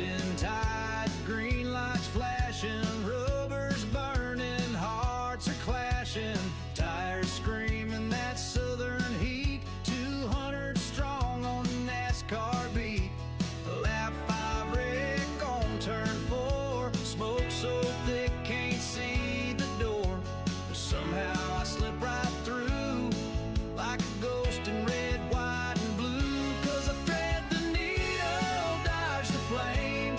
in tight, green lights flashing, rubbers burning, hearts are clashing, tires screaming that southern heat, 200 strong on the NASCAR beat. Lap 5 wreck on turn 4, smoke so thick can't see the door, but somehow I slip right through like a ghost in red, white, and blue. 'Cause I thread the needle, dodge the flame,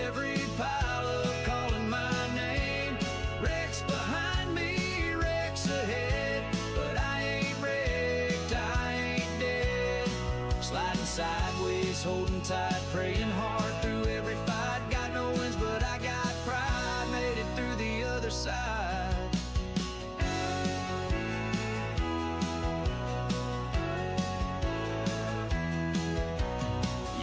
every pileup calling my name. Wrecks behind me, wrecks ahead, but I ain't wrecked, I ain't dead. Sliding sideways, holding tight, praying hard through every fight. Got no wins, but I got pride, made it through the other side.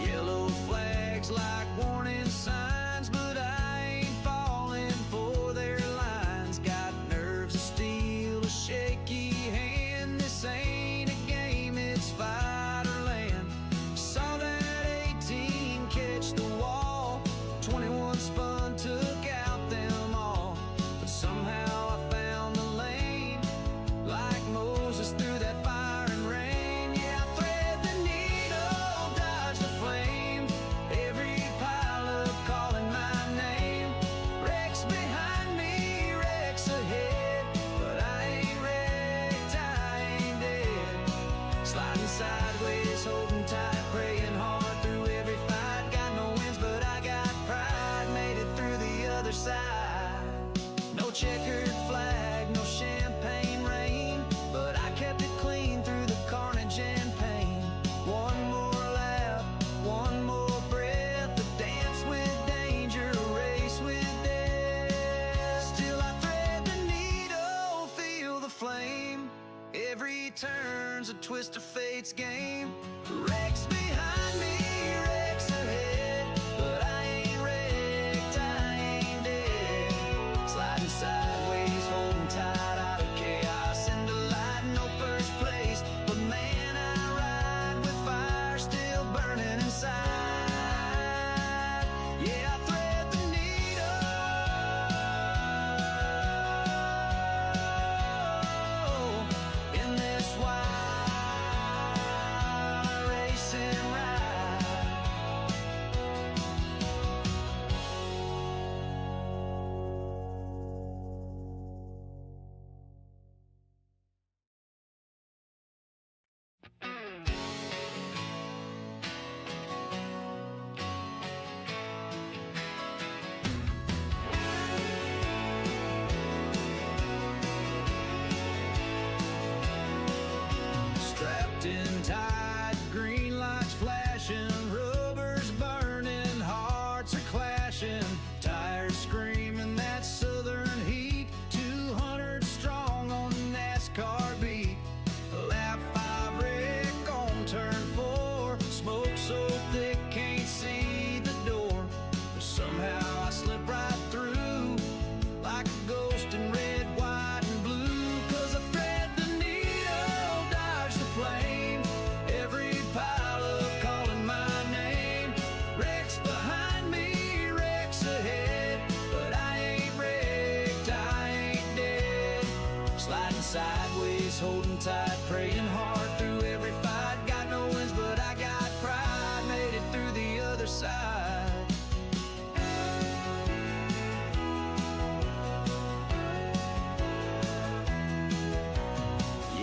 Yellow flags like warning signs, but I ain't falling for their lines. Got nerves of steel, a shaky hand. This ain't a game, it's fight or land. Saw that 18 catch the wall, 21 spun, took out them all. But somehow I found the lane, like Moses through that fire and rain. Yeah, I thread the needle, dodge the flame, every pileup calling my name. Wrecks behind me, wrecks ahead, but I ain't wrecked, I ain't dead. Sliding sideways, holding tight, praying hard through every fight. Got no wins, but I got pride, made it through the other side. No checkered flag, no champagne rain, but I kept it clean through the carnage and pain. One more lap, one more breath, a dance with danger, a race with death. Still I thread the needle, feel the flame, every turn's a twist of fate's game. Wrecks behind me, wrecks ahead, but I ain't wrecked, I ain't dead. Sliding sideways, holding tight, out of chaos into light, no first place, but man, I ride with fire still burning inside. Yeah, I thread the needle in this wild racing ride. Strapped in tight, green lights flashing, rubbers burning, hearts are clashing, tires screaming that southern heat, 200 strong on the NASCAR beat. Lap 5 wreck on turn 4, smoke so thick can't see the door, but somehow I slip right through like a ghost in red, white, and blue. 'Cause I thread the needle, dodge the flame, every pileup calling my name. Wrecks behind me, wrecks ahead, but I ain't wrecked, I ain't dead. Sliding sideways, holding tight, praying hard through every fight. Got no wins, but I got pride, made it through the other side.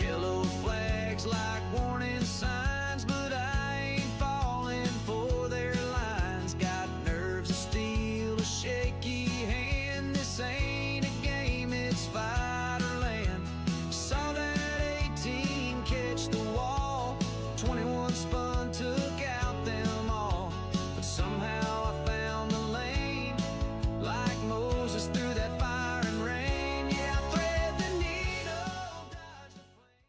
Yellow flags like warning signs, but I ain't falling for their lines. Got nerves of steel, a shaky hand. This ain't a game, it's fight or land. Saw that 18 catch the wall, 21 spun, took out them all. But somehow I found the lane, like Moses through that fire and rain. Yeah, I thread the needle, dodge the flame.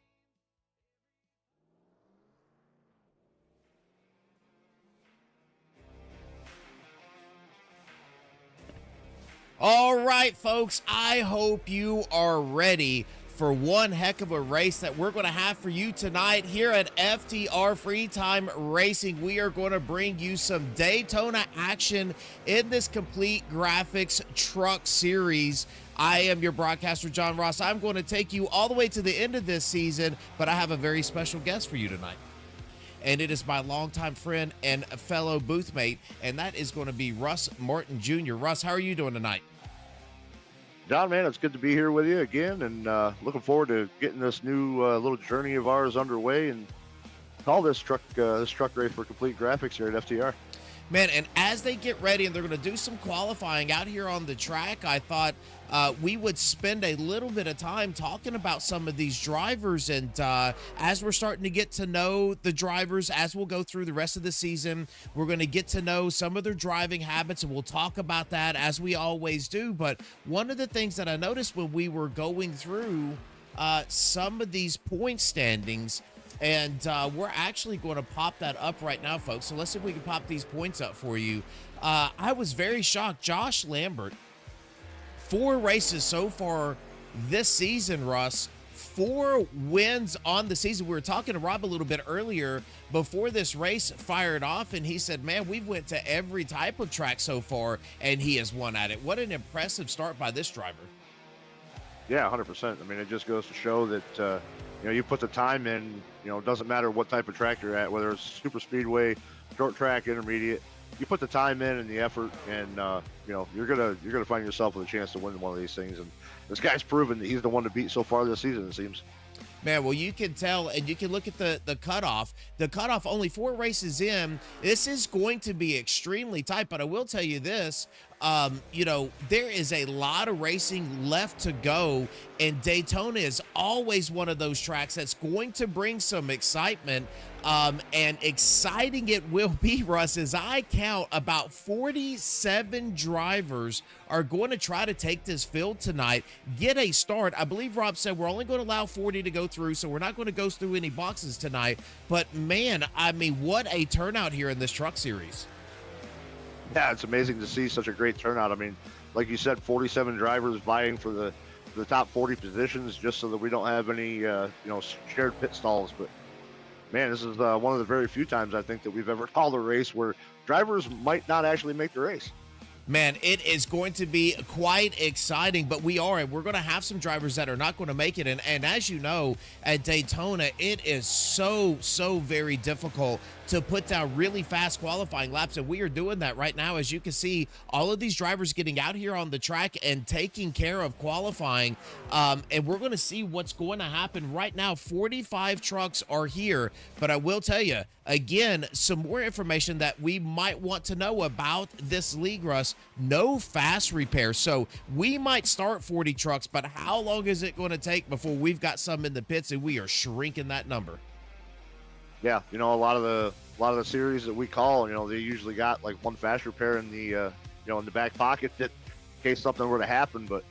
All right, folks, I hope you are ready for one heck of a race that we're going to have for you tonight here at FTR Free Time Racing. We are going to bring you some Daytona action in this complete graphics truck series. I am your broadcaster, John Ross. I'm going to take you all the way to the end of this season, but I have a very special guest for you tonight. And it is my longtime friend and fellow boothmate, and that is going to be Russ Martin Jr. Russ, how are you doing tonight? John, man, it's good to be here with you again, and looking forward to getting this new little journey of ours underway and call this truck race for complete graphics here at FTR. Man, and as they get ready and they're going to do some qualifying out here on the track, I thought we would spend a little bit of time talking about some of these drivers. And as we're starting to get to know the drivers, as we'll go through the rest of the season, we're going to get to know some of their driving habits, and we'll talk about that as we always do. But one of the things that I noticed when we were going through some of these point standings, and we're actually going to pop that up right now, folks. So let's see if we can pop these points up for you. I was very shocked. Josh Lambert, 4 races so far this season, Russ. 4 wins on the season. We were talking to Rob a little bit earlier before this race fired off, and he said, man, we've went to every type of track so far, and he has won at it. What an impressive start by this driver. Yeah, 100%. I mean, it just goes to show that, you put the time in, it doesn't matter what type of track you're at, whether it's super speedway, short track, intermediate, you put the time in and the effort, and, you're going to find yourself with a chance to win one of these things. And this guy's proven that he's the one to beat so far this season, it seems. Man, well, you can tell, and you can look at the cutoff. The cutoff, only 4 races in. This is going to be extremely tight, but I will tell you this. There is a lot of racing left to go, and Daytona is always one of those tracks that's going to bring some excitement. And exciting it will be, Russ, as I count about 47 drivers are going to try to take this field tonight, get a start. I believe Rob said we're only going to allow 40 to go through, so we're not going to go through any boxes tonight. But, man, I mean, what a turnout here in this truck series. Yeah, it's amazing to see such a great turnout. I mean, like you said, 47 drivers vying for the top 40 positions just so that we don't have any, shared pit stalls. But, man, this is one of the very few times I think that we've ever called a race where drivers might not actually make the race. Man, it is going to be quite exciting, but we're going to have some drivers that are not going to make it. And as you know, at Daytona, it is so very difficult to put down really fast qualifying laps, and we are doing that right now. As you can see, all of these drivers getting out here on the track and taking care of qualifying, and we're going to see what's going to happen right now. 45 trucks are here, but I will tell you, again, some more information that we might want to know about this league, Russ. No fast repair, so we might start 40 trucks, but how long is it going to take before we've got some in the pits and we are shrinking that number? Yeah, a lot of the series that we call, they usually got like one fast repair in the in the back pocket that in case something were to happen, but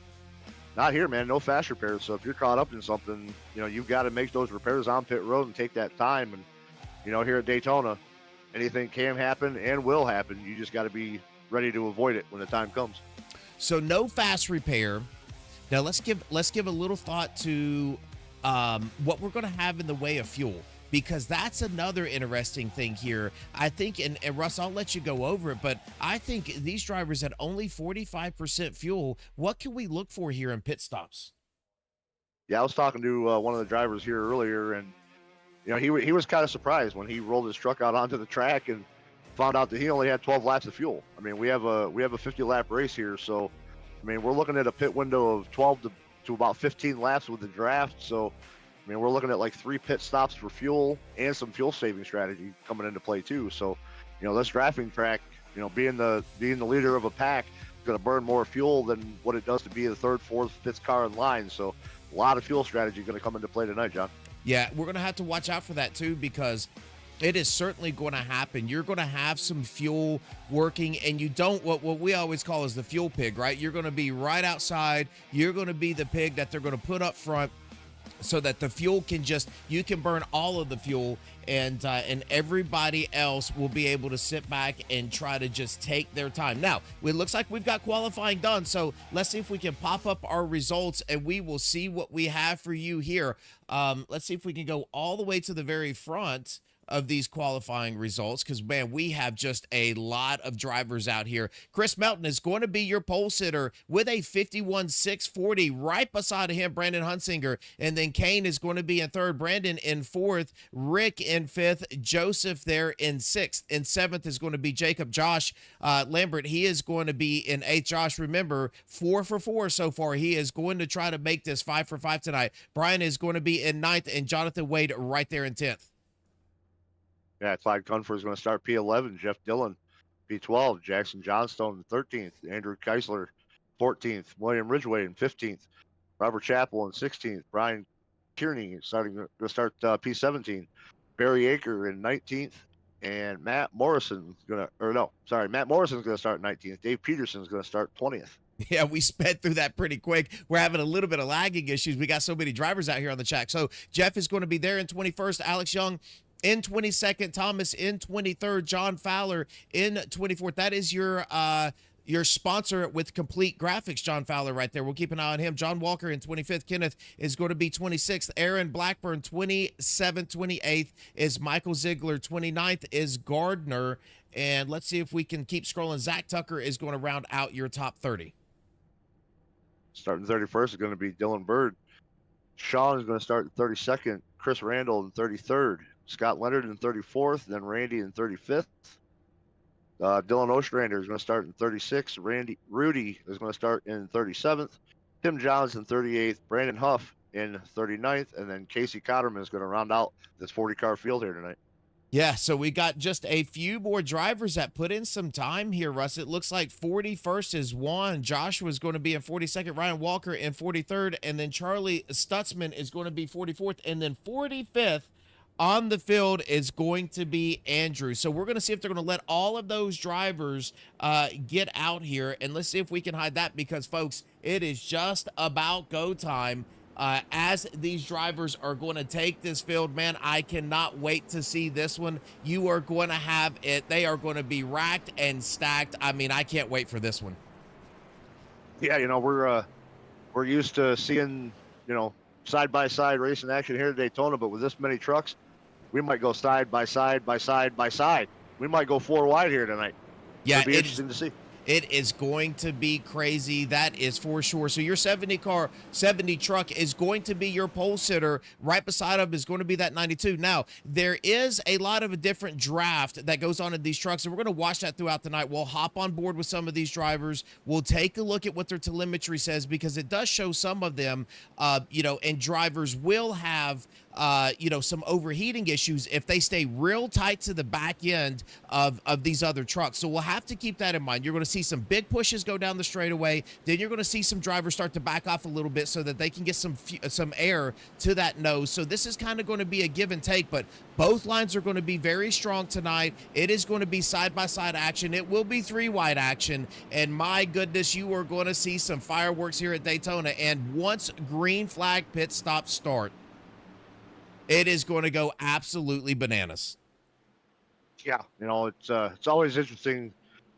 not here, man. No fast repairs. So if you're caught up in something, you've got to make those repairs on pit road and take that time. And here at Daytona, anything can happen and will happen. You just got to be ready to avoid it when the time comes. So no fast repair. Now let's give a little thought to what we're going to have in the way of fuel, because that's another interesting thing here. I think, and Russ, I'll let you go over it, but I think these drivers at only 45% fuel, what can we look for here in pit stops? Yeah, I was talking to one of the drivers here earlier, and he was kind of surprised when he rolled his truck out onto the track and found out that he only had 12 laps of fuel. I mean, we have a 50 lap race here, so I mean, we're looking at a pit window of 12 to about 15 laps with the draft. So I mean, we're looking at like 3 pit stops for fuel and some fuel saving strategy coming into play too. So this drafting track, being the leader of a pack, is going to burn more fuel than what it does to be the 3rd, 4th, 5th car in line. So a lot of fuel strategy going to come into play tonight, John. Yeah, we're going to have to watch out for that too, because it is certainly going to happen. You're going to have some fuel working, and you don't, what we always call is the fuel pig, right? You're going to be right outside. You're going to be the pig that they're going to put up front so that the fuel can just, you can burn all of the fuel, and everybody else will be able to sit back and try to just take their time. Now it looks like we've got qualifying done, so let's see if we can pop up our results and we will see what we have for you here. Let's see if we can go all the way to the very front of these qualifying results, because man, we have just a lot of drivers out here. Chris Melton is going to be your pole sitter with a 51.640. Right beside of him, Brandon Hunsinger, and then Kane is going to be in third, Brandon in fourth, Rick in fifth, Joseph there in sixth. In seventh is going to be Jacob. Josh Lambert, he is going to be in eighth. Josh, remember, 4 for 4 so far. He is going to try to make this 5 for 5 tonight. Brian is going to be in ninth, and Jonathan Wade right there in 10th. Yeah, Clyde Cunfer is going to start P11. Jeff Dillon, P12. Jackson Johnstone, 13th. Andrew Keisler, 14th. William Ridgway in 15th. Robert Chappell in 16th. Brian Kearney starting to start P17. Barry Aker in 19th. And Matt Morrison's going to, Matt Morrison's going to start 19th. Dave Peterson's going to start 20th. Yeah, we sped through that pretty quick. We're having a little bit of lagging issues. We got so many drivers out here on the track. So Jeff is going to be there in 21st. Alex Young in 22nd, Thomas in 23rd, John Fowler in 24th. That is your sponsor with Complete Graphics, John Fowler, right there. We'll keep an eye on him. John Walker in 25th. Kenneth is going to be 26th. Aaron Blackburn, 27th. 28th is Michael Ziegler. 29th is Gardner. And let's see if we can keep scrolling. Zach Tucker is going to round out your top 30. Starting 31st is going to be Dylan Bird. Sean is going to start in 32nd. Chris Randall in 33rd. Scott Leonard in 34th, then Randy in 35th. Dylan Ostrander is going to start in 36th. Rudy is going to start in 37th. Tim Johns in 38th. Brandon Huff in 39th. And then Casey Cotterman is going to round out this 40-car field here tonight. Yeah, so we got just a few more drivers that put in some time here, Russ. It looks like 41st is Juan. Joshua is going to be in 42nd. Ryan Walker in 43rd. And then Charlie Stutzman is going to be 44th. And then 45th on the field is going to be Andrew. So we're going to see if they're going to let all of those drivers get out here. And let's see if we can hide that, because, folks, it is just about go time. As these drivers are going to take this field, man, I cannot wait to see this one. You are going to have it. They are going to be racked and stacked. I mean, I can't wait for this one. Yeah, we're used to seeing, side-by-side racing action here at Daytona, but with this many trucks, we might go side by side by side by side. We might go 4 wide here tonight. Yeah, it'll be interesting to see. It is going to be crazy. That is for sure. So your 70 truck is going to be your pole sitter. Right beside him is going to be that 92. Now, there is a lot of a different draft that goes on in these trucks, and we're going to watch that throughout the night. We'll hop on board with some of these drivers. We'll take a look at what their telemetry says, because it does show some of them, and drivers will have some overheating issues if they stay real tight to the back end of these other trucks. So we'll have to keep that in mind. You're going to see some big pushes go down the straightaway. Then you're going to see some drivers start to back off a little bit so that they can get some air to that nose. So this is kind of going to be a give and take, but both lines are going to be very strong tonight. It is going to be side-by-side action. It will be 3-wide action. And my goodness, you are going to see some fireworks here at Daytona. And once green flag pit stops start, it is going to go absolutely bananas. Yeah, it's always interesting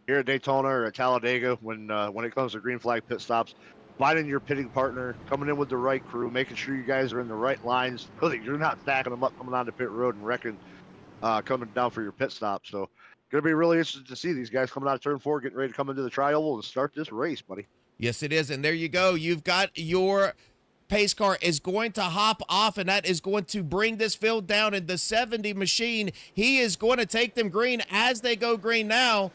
here at Daytona or at Talladega when it comes to green flag pit stops, finding your pitting partner, coming in with the right crew, making sure you guys are in the right lines, so that you're not stacking them up coming onto pit road and wrecking coming down for your pit stop. So going to be really interesting to see these guys coming out of turn 4, getting ready to come into the tri-oval and start this race, buddy. Yes, it is. And there you go. You've got your pace car is going to hop off, and that is going to bring this field down. In the 70 machine, he is going to take them green as they go green now.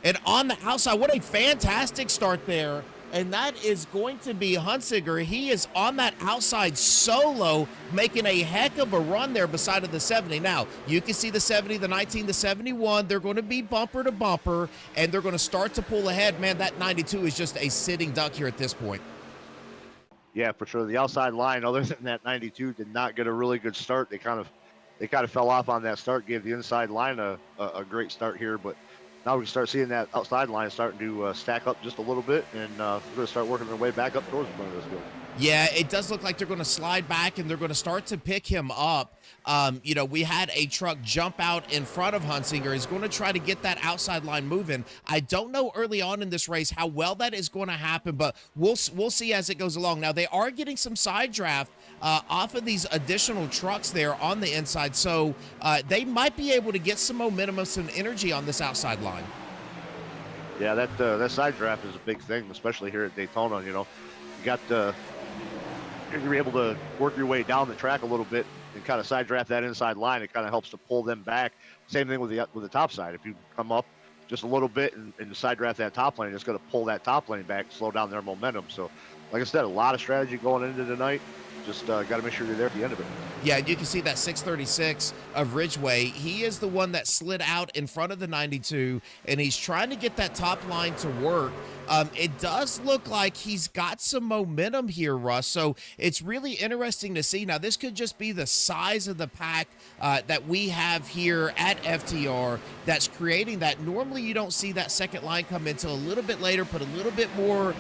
And on the outside, what a fantastic start there. And that is going to be Hunsinger. He is on that outside solo, making a heck of a run there beside of the 70. Now, you can see the 70, the 19, the 71. They're going to be bumper to bumper, and they're going to start to pull ahead. Man, that 92 is just a sitting duck here at this point. Yeah, for sure. The outside line, other than that 92, did not get a really good start. They kind of fell off on that start, gave the inside line a great start here, but now we can start seeing that outside line starting to stack up just a little bit, and we're going to start working our way back up towards the front of this field. Yeah, it does look like they're going to slide back and they're going to start to pick him up. We had a truck jump out in front of Hunsinger. He's going to try to get that outside line moving. I don't know early on in this race how well that is going to happen, but we'll see as it goes along. Now, they are getting some side draft off of these additional trucks there on the inside, so they might be able to get some momentum, some energy on this outside line. Yeah, that side draft is a big thing, especially here at Daytona. You got you're able to work your way down the track a little bit and kind of side draft that inside line. It kind of helps to pull them back. Same thing with the top side. If you come up just a little bit and side draft that top lane, it's going to pull that top lane back, slow down their momentum. So, like I said, a lot of strategy going into tonight. Just got to make sure you're there at the end of it. Yeah, you can see that 636 of Ridgeway. He is the one that slid out in front of the 92, and he's trying to get that top line to work. It does look like he's got some momentum here, Russ, so it's really interesting to see. Now, this could just be the size of the pack that we have here at FTR that's creating that. Normally, you don't see that second line come until a little bit later, put a little bit more,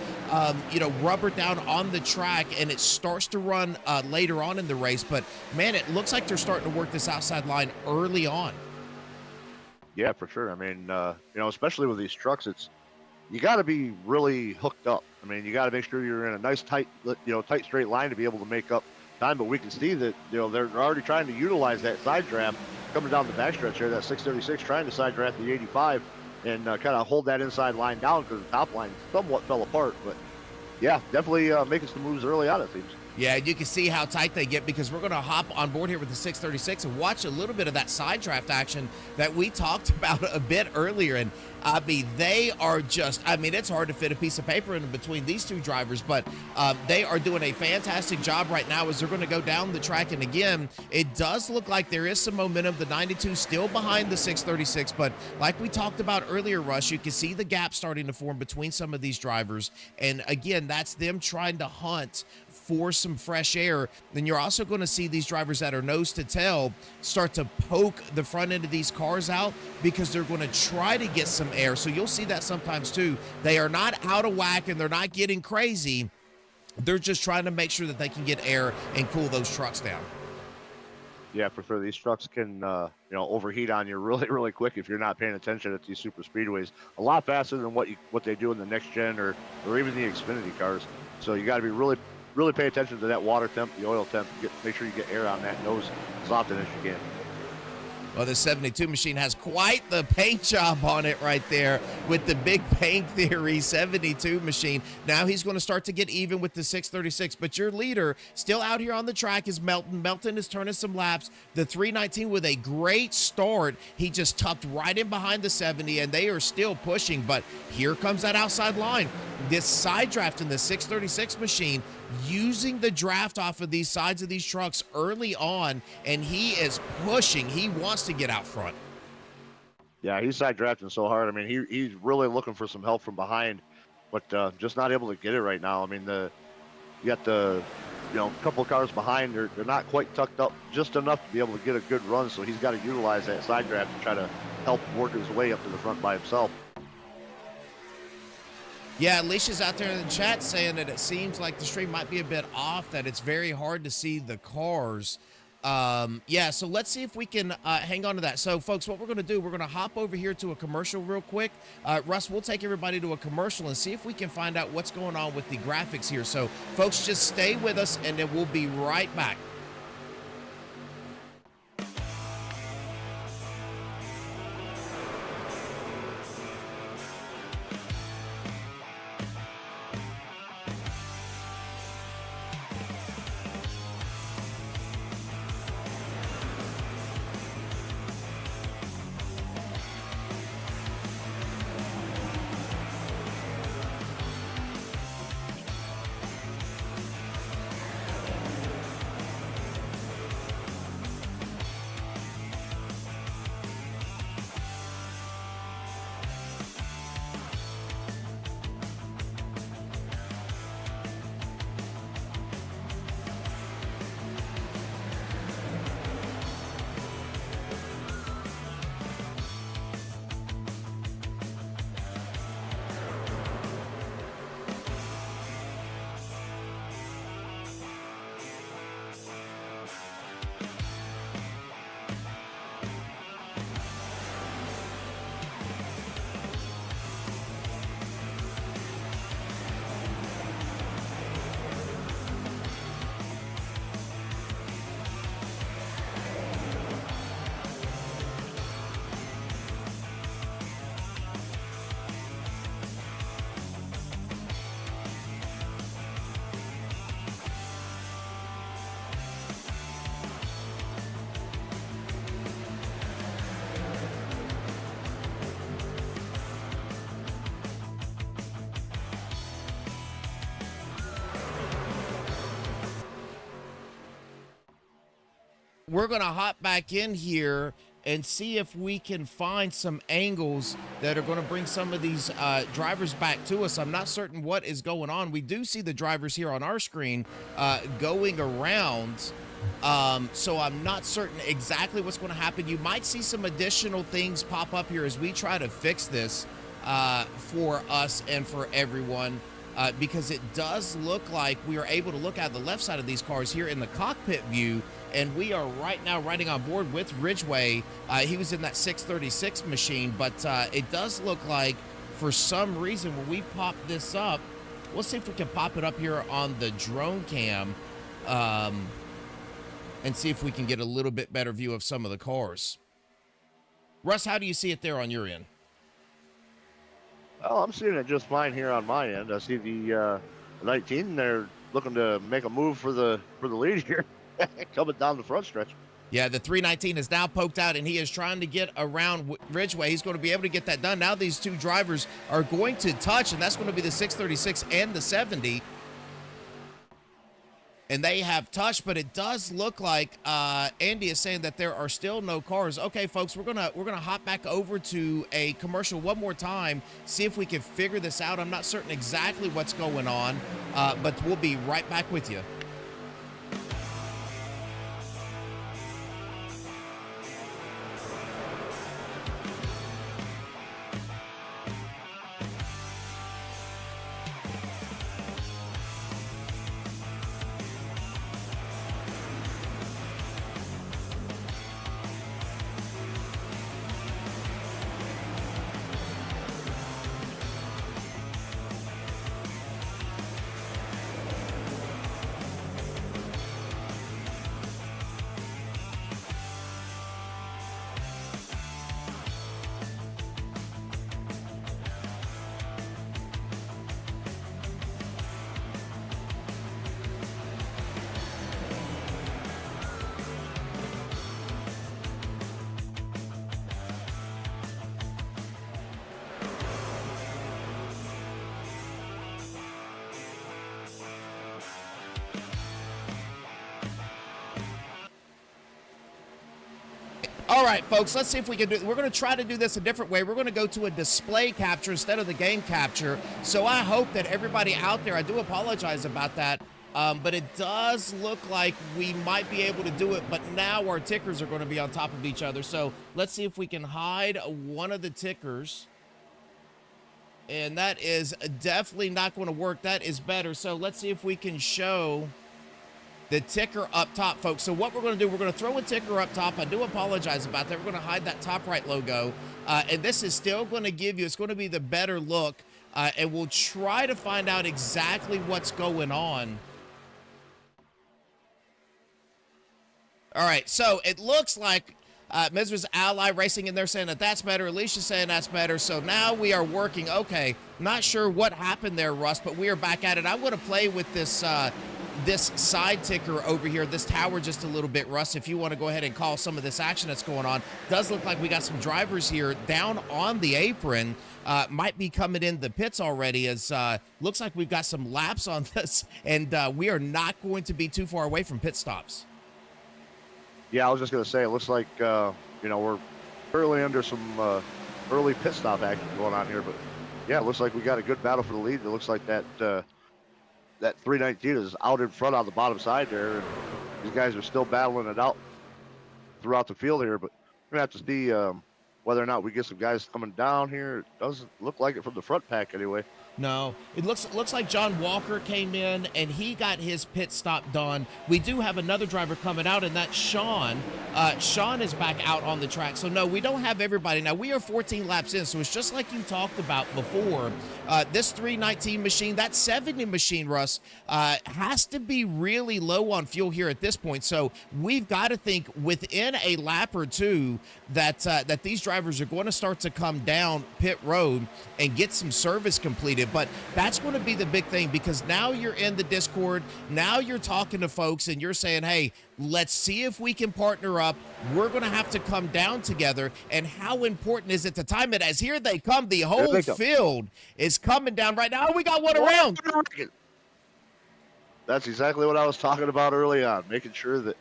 rubber down on the track, and it starts to run later on in the race. But, man, it looks like they're starting to work this outside line early on. Yeah, for sure. I mean, especially with these trucks, you got to be really hooked up. I mean, you got to make sure you're in a nice tight straight line to be able to make up time. But we can see that they're already trying to utilize that side draft coming down the backstretch here. That 636 trying to side draft the 85 and kind of hold that inside line down because the top line somewhat fell apart. But yeah, definitely making some moves early on, it seems. Yeah, you can see how tight they get because we're going to hop on board here with the 636 and watch a little bit of that side draft action that we talked about a bit earlier. And I mean, they are just, it's hard to fit a piece of paper in between these two drivers, but they are doing a fantastic job right now as they're going to go down the track. And again, it does look like there is some momentum. The 92 still behind the 636, but like we talked about earlier, Russ, you can see the gap starting to form between some of these drivers. And again, that's them trying to hunt for some fresh air. Then you're also going to see these drivers that are nose to tail start to poke the front end of these cars out because they're going to try to get some air. So you'll see that sometimes too. They are not out of whack and they're not getting crazy. They're just trying to make sure that they can get air and cool those trucks down. Yeah, for sure. These trucks can, overheat on you really, really quick if you're not paying attention at these super speedways. A lot faster than what they do in the next gen or even the Xfinity cars. So you got to be really pay attention to that water temp, the oil temp. Make sure you get air on that nose as often as you can. Well, this 72 machine has quite the paint job on it right there with the Big Bang Theory 72 machine. Now he's going to start to get even with the 636, but your leader still out here on the track is Melton. Melton is turning some laps. The 319 with a great start. He just tucked right in behind the 70, and they are still pushing, but here comes that outside line. This side draft in the 636 machine using the draft off of these sides of these trucks early on, and he is pushing. He wants to get out front. Yeah, he's side drafting so hard. I mean, he's really looking for some help from behind, but just not able to get it right now. I mean, you got the couple of cars behind. They're not quite tucked up just enough to be able to get a good run, so he's got to utilize that side draft to try to help work his way up to the front by himself. Yeah, Alicia's out there in the chat saying that it seems like the stream might be a bit off, that it's very hard to see the cars. So let's see if we can hang on to that. So, folks, what we're going to do, we're going to hop over here to a commercial real quick. Russ, we'll take everybody to a commercial and see if we can find out what's going on with the graphics here. So, folks, just stay with us, and then we'll be right back. we're going to hop back in here and see if we can find some angles that are going to bring some of these drivers back to us. I'm not certain what is going on. We do see the drivers here on our screen going around. So I'm not certain exactly what's going to happen. You might see some additional things pop up here as we try to fix this for us and for everyone. Because it does look like we are able to look at the left side of these cars here in the cockpit view, and we are right now riding on board with Ridgeway. He was in that 636 machine, but it does look like for some reason when we pop this up, we'll see if we can pop it up here on the drone cam and see if we can get a little bit better view of some of the cars. Russ, how do you see it there on your end? Well, I'm seeing it just fine here on my end. I see the 19. They're looking to make a move for the lead here, coming down the front stretch. Yeah, the 319 is now poked out, and he is trying to get around Ridgeway. He's going to be able to get that done. Now these two drivers are going to touch, and that's going to be the 636 and the 70. And they have touched, but it does look like Andy is saying that there are still no cars. Okay, folks, we're gonna hop back over to a commercial one more time, see if we can figure this out. I'm not certain exactly what's going on, but we'll be right back with you. All right, folks, let's see if we can do. We're going to try to do this a different way. We're going to go to a display capture instead of the game capture. So I hope that everybody out there, I do apologize about that, but it does look like we might be able to do it, but now our tickers are going to be on top of each other. So let's see if we can hide one of the tickers. And that is definitely not going to work. That is better. So let's see if we can show the ticker up top, folks. So what we're going to do, we're going to throw a ticker up top. I do apologize about that. We're going to hide that top right logo. And this is still going to give you, it's going to be the better look. And we'll try to find out exactly what's going on. All right, so it looks like Mizra's Ally Racing, and they're saying that that's better. Alicia's saying that's better. So now we are working. Okay, not sure what happened there, Russ, but we are back at it. I'm going to play with this this side ticker over here, this tower, just a little bit, Russ, if you want to go ahead and call some of this action that's going on. Does look like we got some drivers here down on the apron, might be coming in the pits already, as looks like we've got some laps on this, and we are not going to be too far away from pit stops. Yeah, I was just going to say, it looks like, you know, we're early under some early pit stop action going on here, but yeah, it looks like we got a good battle for the lead. It looks like that that 319 is out in front on the bottom side there, and these guys are still battling it out throughout the field here, but we're going to have to see whether or not we get some guys coming down here. It doesn't look like it from the front pack anyway. No, it looks like John Walker came in and he got his pit stop done. We do have another driver coming out, and that's Sean. Sean is back out on the track. So no, we don't have everybody. Now we are 14 laps in, so it's just like you talked about before. This 319 machine, that 70 machine, Russ, has to be really low on fuel here at this point. So we've got to think within a lap or two that that these drivers are going to start to come down pit road and get some service completed. But that's going to be the big thing, because now you're in the Discord, now you're talking to folks and you're saying, hey, let's see if we can partner up. We're going to have to come down together. And how important is it to time it, as here they come, the whole field is coming down right now. Oh, we got one around. That's exactly what I was talking about early on, making sure that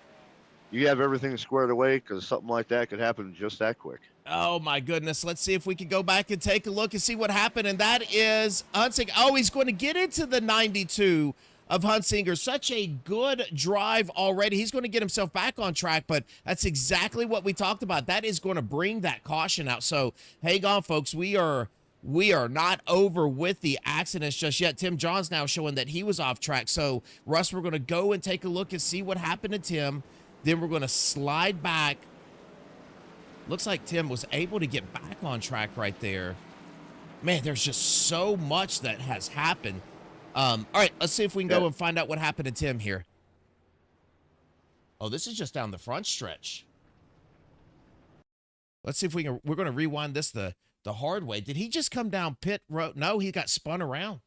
you have everything squared away, because something like that could happen just that quick. Oh my goodness. Let's see if we can go back and take a look and see what happened. And that is Hunsinger. Oh, he's going to get into the 92 of Hunsinger. Such a good drive already. He's going to get himself back on track, but that's exactly what we talked about. That is going to bring that caution out. So hang on, folks. We are not over with the accidents just yet. Tim John's now showing that he was off track. So Russ, we're going to go and take a look and see what happened to Tim. Then we're going to slide back. Looks like Tim was able to get back on track right there. Man, there's just so much that has happened. All right, let's see if we can go and find out what happened to Tim here. Oh, this is just down the front stretch. Let's see if we can. We're going to rewind this the hard way. Did he just come down pit road? No, he got spun around.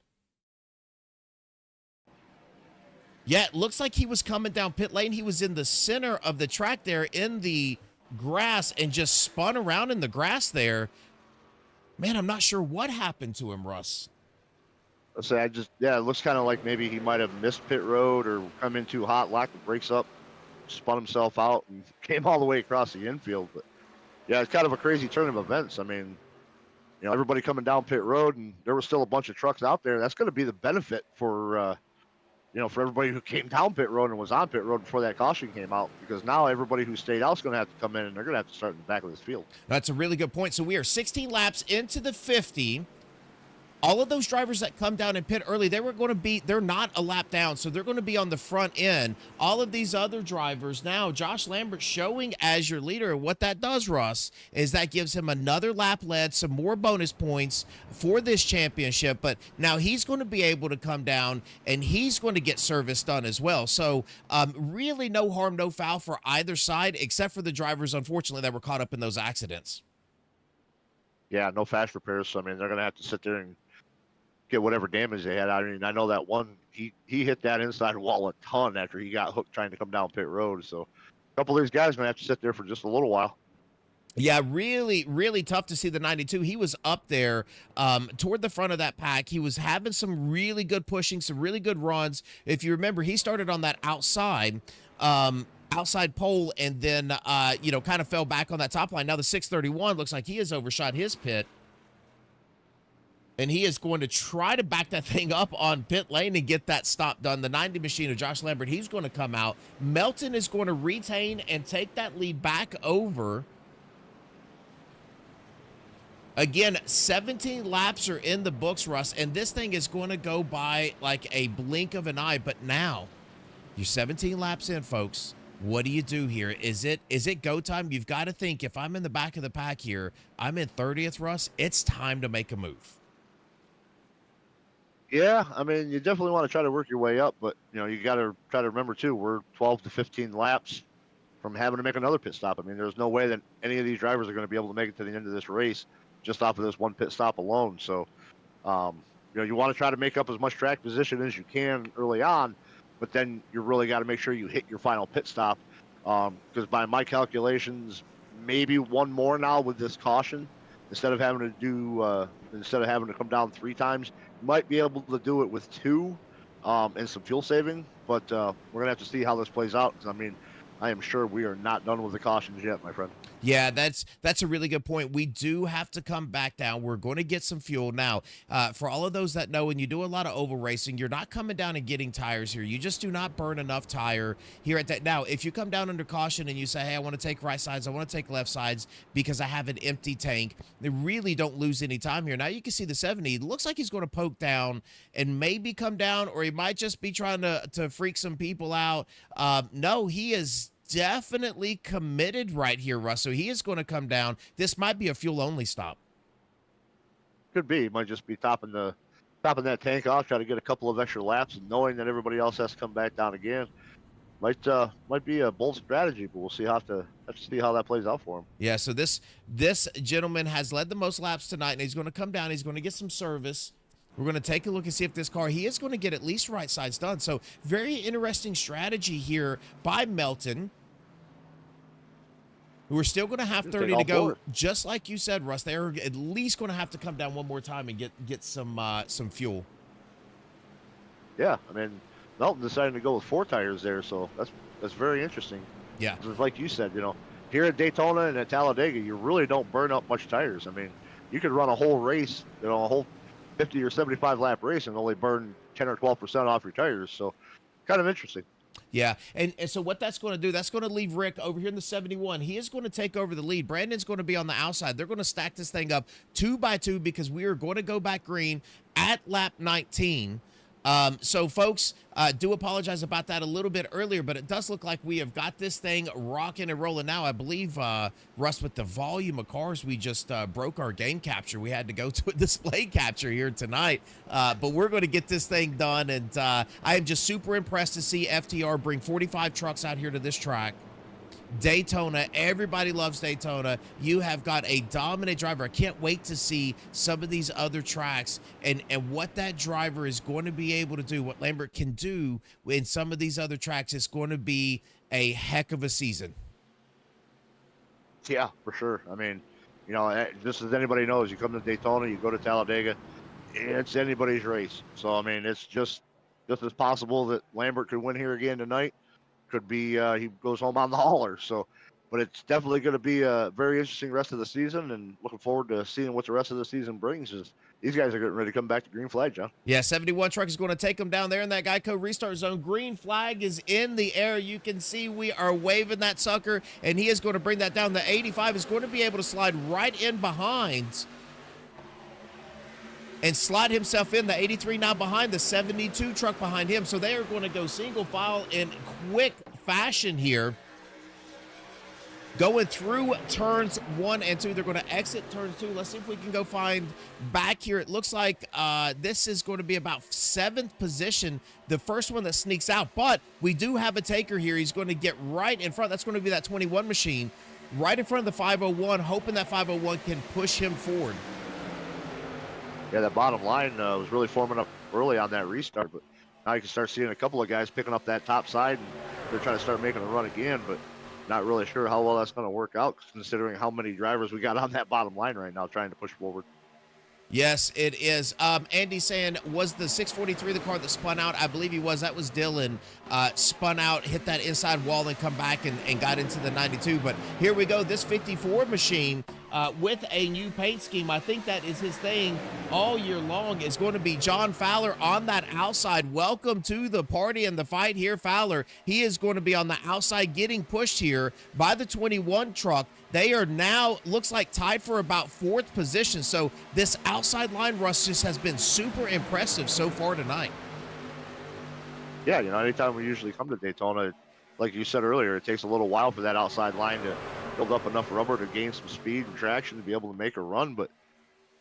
Yeah, it looks like he was coming down pit lane. He was in the center of the track there in the grass and just spun around in the grass there. Man, I'm not sure what happened to him, Russ. So it looks kind of like maybe he might have missed pit road or come in too hot, locked the brakes up, spun himself out, and came all the way across the infield. But yeah, it's kind of a crazy turn of events. I mean, everybody coming down pit road, and there was still a bunch of trucks out there. That's going to be the benefit for for everybody who came down pit road and was on pit road before that caution came out, because now everybody who stayed out is going to have to come in, and they're going to have to start in the back of this field. That's a really good point. So we are 16 laps into the 50. All of those drivers that come down and pit early, they're not a lap down, so they're going to be on the front end. All of these other drivers now, Josh Lambert showing as your leader. What that does, Russ, is that gives him another lap led, some more bonus points for this championship. But now he's going to be able to come down, and he's going to get service done as well. So really no harm, no foul for either side, except for the drivers, unfortunately, that were caught up in those accidents. Yeah, no fast repairs. So, I mean, they're going to have to sit there and get whatever damage they had. I mean, I know that one, he hit that inside wall a ton after he got hooked trying to come down pit road. So a couple of these guys are going to have to sit there for just a little while. Yeah, really, really tough to see the 92. He was up there toward the front of that pack. He was having some really good pushing, some really good runs. If you remember, he started on that outside pole and then, kind of fell back on that top line. Now the 631 looks like he has overshot his pit. And he is going to try to back that thing up on pit lane and get that stop done. The 90 machine of Josh Lambert, he's going to come out. Melton is going to retain and take that lead back over. Again, 17 laps are in the books, Russ, and this thing is going to go by like a blink of an eye. But now, you're 17 laps in, folks. What do you do here? Is it go time? You've got to think, if I'm in the back of the pack here, I'm in 30th, Russ, it's time to make a move. Yeah, I mean, you definitely want to try to work your way up, but you got to try to remember too, we're 12 to 15 laps from having to make another pit stop. I mean, there's no way that any of these drivers are going to be able to make it to the end of this race just off of this one pit stop alone. So, you want to try to make up as much track position as you can early on, but then you really got to make sure you hit your final pit stop. Because by my calculations, maybe one more now with this caution, instead of having to come down 3 times. Might be able to do it with 2 and some fuel saving, but we're going to have to see how this plays out. I mean, I am sure we are not done with the cautions yet, my friend. Yeah, that's a really good point. We do have to come back down. We're going to get some fuel. Now, for all of those that know, when you do a lot of oval racing, you're not coming down and getting tires here. You just do not burn enough tire here at that. Now, if you come down under caution and you say, hey, I want to take right sides, I want to take left sides because I have an empty tank, they really don't lose any time here. Now, you can see the 70. It looks like he's going to poke down and maybe come down, or he might just be trying to freak some people out. No, he is definitely committed right here, Russ. So he is going to come down. This might be a fuel-only stop. Could be. Might just be topping that tank off, try to get a couple of extra laps, and knowing that everybody else has to come back down again. Might be a bold strategy, but we'll see. Have to see how that plays out for him. Yeah. So this gentleman has led the most laps tonight, and he's going to come down. He's going to get some service. We're going to take a look and see if this car, he is going to get at least right sides done. So very interesting strategy here by Melton. We're still going to have 30 to go, just like you said, Russ. They're at least going to have to come down one more time and get some fuel. Yeah, I mean, Melton decided to go with 4 tires there, so that's very interesting. Yeah. Just like you said, here at Daytona and at Talladega, you really don't burn up much tires. I mean, you could run a whole race, a whole 50 or 75 lap race and only burn 10 or 12% off your tires. So kind of interesting. Yeah, and so what that's going to do, that's going to leave Rick over here in the 71. He is going to take over the lead. Brandon's going to be on the outside. They're going to stack this thing up 2 by 2 because we are going to go back green at lap 19. So, folks, do apologize about that a little bit earlier, but it does look like we have got this thing rocking and rolling now. I believe, Russ, with the volume of cars, we just broke our game capture. We had to go to a display capture here tonight, but we're going to get this thing done, and I am just super impressed to see FTR bring 45 trucks out here to this track. Daytona, everybody loves Daytona. You have got a dominant driver. I can't wait to see some of these other tracks and what that driver is going to be able to do, what Lambert can do in some of these other tracks. It's going to be a heck of a season. Yeah, for sure. I mean, just as anybody knows, you come to Daytona, you go to Talladega, it's anybody's race. So, I mean, it's just as possible that Lambert could win here again tonight. Could be he goes home on the hauler. So, but it's definitely going to be a very interesting rest of the season, and looking forward to seeing what the rest of the season brings. As these guys are getting ready to come back to green flag, John. Yeah, 71 truck is going to take them down there in that Geico restart zone. Green flag is in the air. You can see we are waving that sucker, and he is going to bring that down. The 85 is going to be able to slide right in behind and slide himself in. The 83 now behind, the 72 truck behind him. So they are going to go single file in quick fashion here. Going through turns 1 and 2. They're going to exit turns 2. Let's see if we can go find back here. It looks like this is going to be about 7th position, the first one that sneaks out. But we do have a taker here. He's going to get right in front. That's going to be that 21 machine right in front of the 501, hoping that 501 can push him forward. Yeah, that bottom line was really forming up early on that restart, but now you can start seeing a couple of guys picking up that top side, and they're trying to start making a run again, but not really sure how well that's going to work out considering how many drivers we got on that bottom line right now trying to push forward. Yes, it is. Andy saying, was the 643 the car that spun out? I believe he was. That was Dylan. Spun out, hit that inside wall, and come back and got into the 92. But here we go. This 54 machine with a new paint scheme, I think that is his thing all year long, is going to be John Fowler on that outside. Welcome to the party and the fight here, Fowler. He is going to be on the outside getting pushed here by the 21 truck. They are now, looks like, tied for about 4th position. So this outside line, Russ, just has been super impressive so far tonight. Yeah, anytime we usually come to Daytona, like you said earlier, it takes a little while for that outside line to build up enough rubber to gain some speed and traction to be able to make a run. But,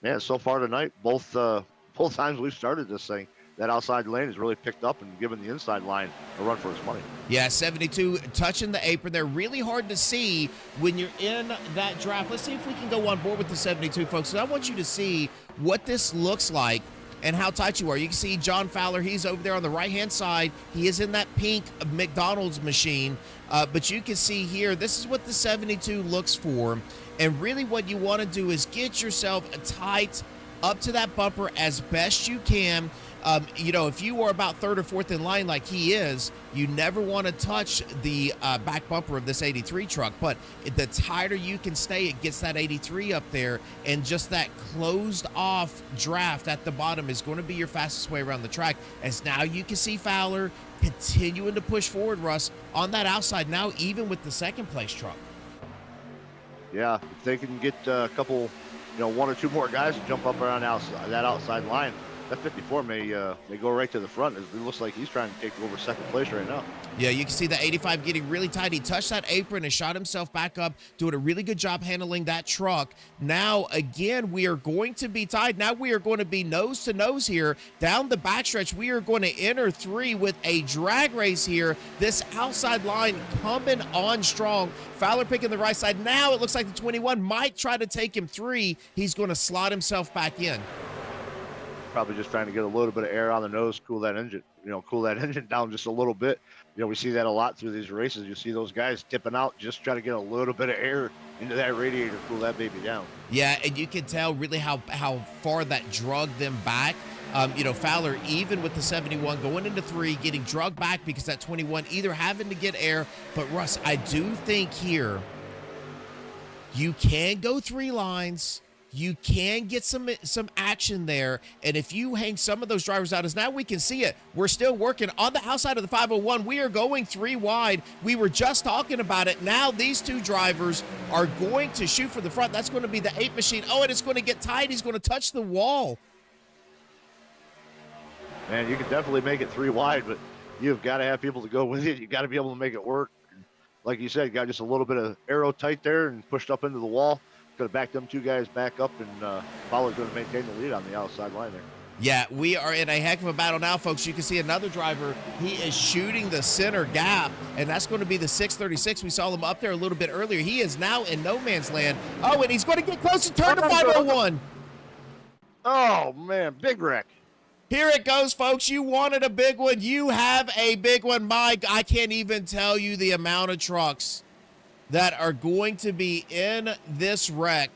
man, so far tonight, both times we've started this thing, that outside lane has really picked up and given the inside line a run for its money. Yeah, 72 touching the apron. They're really hard to see when you're in that draft. Let's see if we can go on board with the 72, folks. So I want you to see what this looks like and how tight you are. You can see John Fowler. He's over there on the right-hand side. He is in that pink McDonald's machine. But you can see here, this is what the 72 looks for. And really what you want to do is get yourself tight up to that bumper as best you can. If you are about 3rd or 4th in line like he is, you never want to touch the back bumper of this 83 truck. But the tighter you can stay, it gets that 83 up there. And just that closed off draft at the bottom is going to be your fastest way around the track. As now you can see Fowler continuing to push forward, Russ, on that outside now, even with the 2nd place truck. Yeah, if they can get a couple, 1 or 2 more guys to jump up around that outside line, that 54 may go right to the front. It looks like he's trying to take over 2nd place right now. Yeah, you can see the 85 getting really tight. He touched that apron and shot himself back up, doing a really good job handling that truck. Now, again, we are going to be tied. Now we are going to be nose to nose here. Down the backstretch, we are going to enter 3 with a drag race here. This outside line coming on strong. Fowler picking the right side. Now it looks like the 21 might try to take him 3. He's going to slot himself back in. Probably just trying to get a little bit of air on the nose, cool that engine down just a little bit. We see that a lot through these races. You see those guys tipping out, just try to get a little bit of air into that radiator, cool that baby down. Yeah, and you can tell really how far that drug them back. Fowler, even with the 71, going into 3, getting drugged back because that 21 either having to get air. But, Russ, I do think here you can go 3 lines. You can get some action there. And if you hang some of those drivers out, as now we can see it, we're still working on the outside of the 501. We are going 3 wide. We were just talking about it. Now these 2 drivers are going to shoot for the front. That's going to be the 8 machine. Oh, and it's going to get tight. He's going to touch the wall. Man, you can definitely make it 3 wide, but you've got to have people to go with it. You got to be able to make it work. Like you said, you got just a little bit of aero tight there and pushed up into the wall. Could have backed them 2 guys back up, and Fowler's going to maintain the lead on the outside line there. Yeah, we are in a heck of a battle now, folks. You can see another driver. He is shooting the center gap, and that's going to be the 636. We saw him up there a little bit earlier. He is now in no man's land. Oh, and he's going to get close to turn to 501. Oh, man, big wreck. Here it goes, folks. You wanted a big one. You have a big one. Mike, I can't even tell you the amount of trucks that are going to be in this wreck.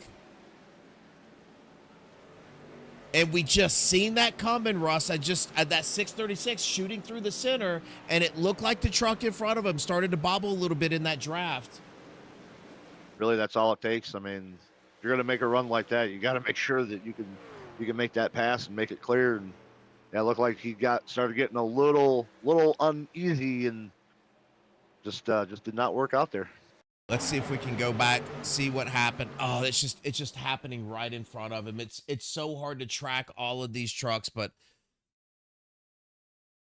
And we just seen that coming, Russ. That 636 shooting through the center, and it looked like the truck in front of him started to bobble a little bit in that draft. Really, that's all it takes. I mean, if you're going to make a run like that, you got to make sure that you can make that pass and make it clear. And yeah, it looked like he started getting a little uneasy and just did not work out there. Let's see if we can go back, see what happened. Oh, it's just happening right in front of him. It's so hard to track all of these trucks, but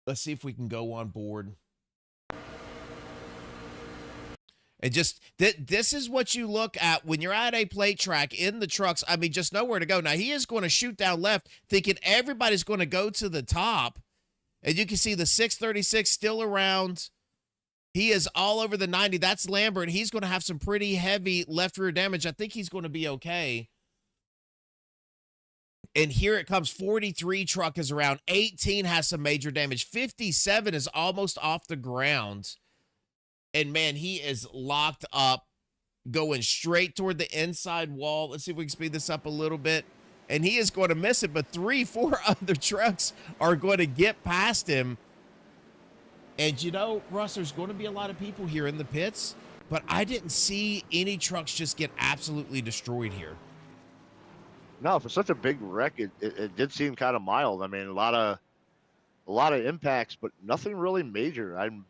let's see if we can go on board. And just this is what you look at when you're at a plate track in the trucks. I mean, just nowhere to go. Now, he is going to shoot down left, thinking everybody's going to go to the top. And you can see the 636 still around. He is all over the 90. That's Lambert. He's going to have some pretty heavy left rear damage. I think he's going to be okay. And here it comes. 43 truck is around. 18 has some major damage. 57 is almost off the ground. And, man, he is locked up, going straight toward the inside wall. Let's see if we can speed this up a little bit. And he is going to miss it, but 3-4 other trucks are going to get past him. And, you know, Russ, there's going to be a lot of people here in the pits, but I didn't see any trucks just get absolutely destroyed here. No, for such a big wreck, it did seem kind of mild. I mean, a lot of impacts, but nothing really major. I'm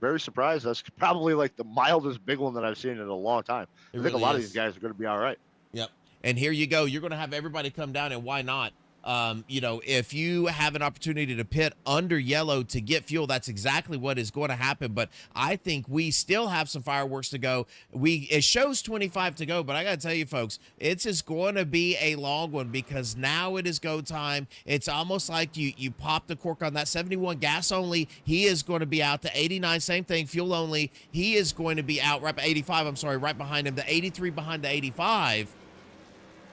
very surprised. That's probably like the mildest big one that I've seen in a long time. I think a lot of these guys are going to be all right. Yep. And here you go. You're going to have everybody come down, and why not? If you have an opportunity to pit under yellow to get fuel, that's exactly what is going to happen. But I think we still have some fireworks to go. It shows 25 to go, but I got to tell you, folks, it's just going to be a long one because now it is go time. It's almost like you pop the cork on that 71 gas only. He is going to be out. The 89, same thing, fuel only. He is going to be out. 85, I'm sorry, right behind him. The 83 behind the 85.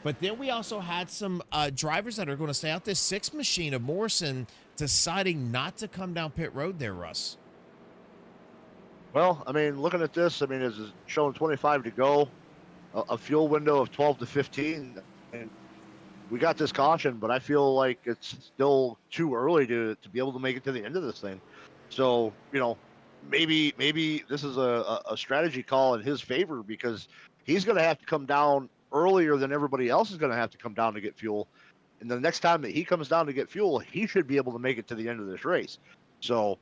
But then we also had some drivers that are going to stay out. This 6 machine of Morrison deciding not to come down pit road there, Russ. Well, I mean, looking at this, I mean, it's showing 25 to go, a fuel window of 12 to 15. And we got this caution, but I feel like it's still too early to be able to make it to the end of this thing. So, you know, maybe this is a strategy call in his favor because he's going to have to come down earlier than everybody else is going to have to come down to get fuel. And the next time that he comes down to get fuel, he should be able to make it to the end of this race. So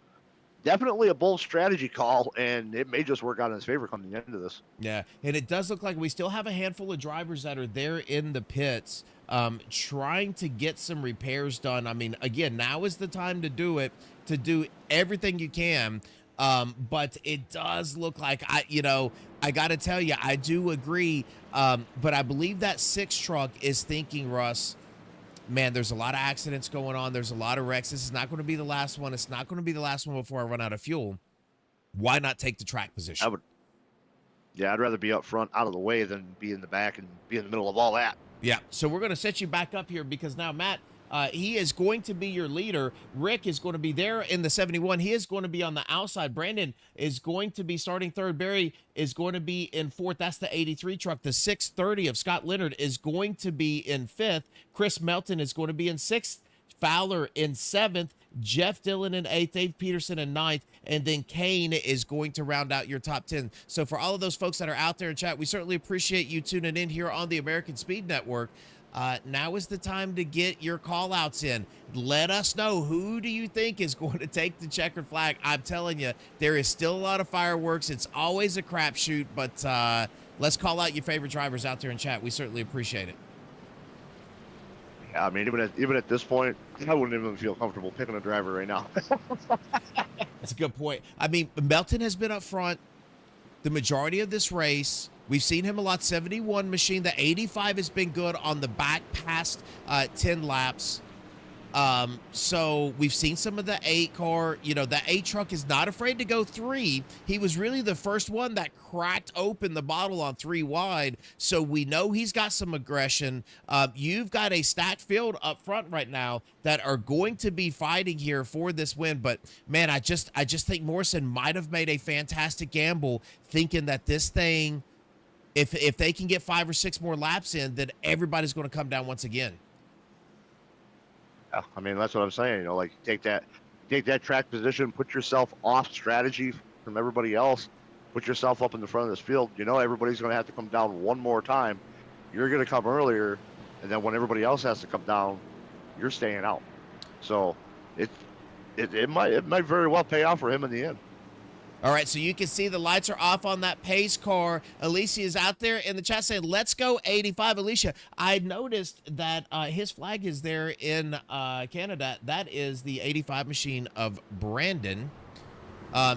definitely a bold strategy call, and it may just work out in his favor coming the end of this. Yeah, and it does look like we still have a handful of drivers that are there in the pits trying to get some repairs done. I mean, again, now is the time to do it, to do everything you can. But it does look like, I got to tell you, I do agree. But I believe that 6 truck is thinking, Russ, man, there's a lot of accidents going on. There's a lot of wrecks. This is not going to be the last one. It's not going to be the last one before I run out of fuel. Why not take the track position? I'd rather be up front out of the way than be in the back and be in the middle of all that. Yeah. So we're going to set you back up here because now, Matt, he is going to be your leader. Rick is going to be there in the 71. He is going to be on the outside. Brandon is going to be starting third. Barry is going to be in fourth. That's the 83 truck. The 630 of Scott Leonard is going to be in fifth. Chris Melton is going to be in sixth. Fowler in 7th, Jeff Dillon in 8th, Dave Peterson in 9th, and then Kane is going to round out your top 10. So for all of those folks that are out there in chat, we certainly appreciate you tuning in here on the American Speed Network. Now is the time to get your call outs in. Let us know, who do you think is going to take the checkered flag? I'm telling you, there is still a lot of fireworks. It's always a crapshoot, but let's call out your favorite drivers out there in chat. We certainly appreciate it. Yeah, I mean, even at this point, I wouldn't even feel comfortable picking a driver right now. That's a good point. I mean, Melton has been up front the majority of this race. We've seen him a lot. 71 machine. The 85 has been good on the back past 10 laps. So we've seen some of the 8 car. You know, the 8 truck is not afraid to go 3. He was really the first one that cracked open the bottle on 3 wide. So we know he's got some aggression. You've got a stacked field up front right now that are going to be fighting here for this win. But man, I just think Morrison might have made a fantastic gamble, thinking that this thing, if they can get 5 or 6 more laps in, then everybody's going to come down once again. Yeah, I mean, that's what I'm saying. You know, like take that track position, put yourself off strategy from everybody else, put yourself up in the front of this field. You know, everybody's going to have to come down one more time. You're going to come earlier, and then when everybody else has to come down, you're staying out. So it might very well pay off for him in the end. All right, so you can see the lights are off on that pace car. Alicia is out there in the chat saying, let's go 85. Alicia, I noticed that his flag is there in Canada. That is the 85 machine of Brandon.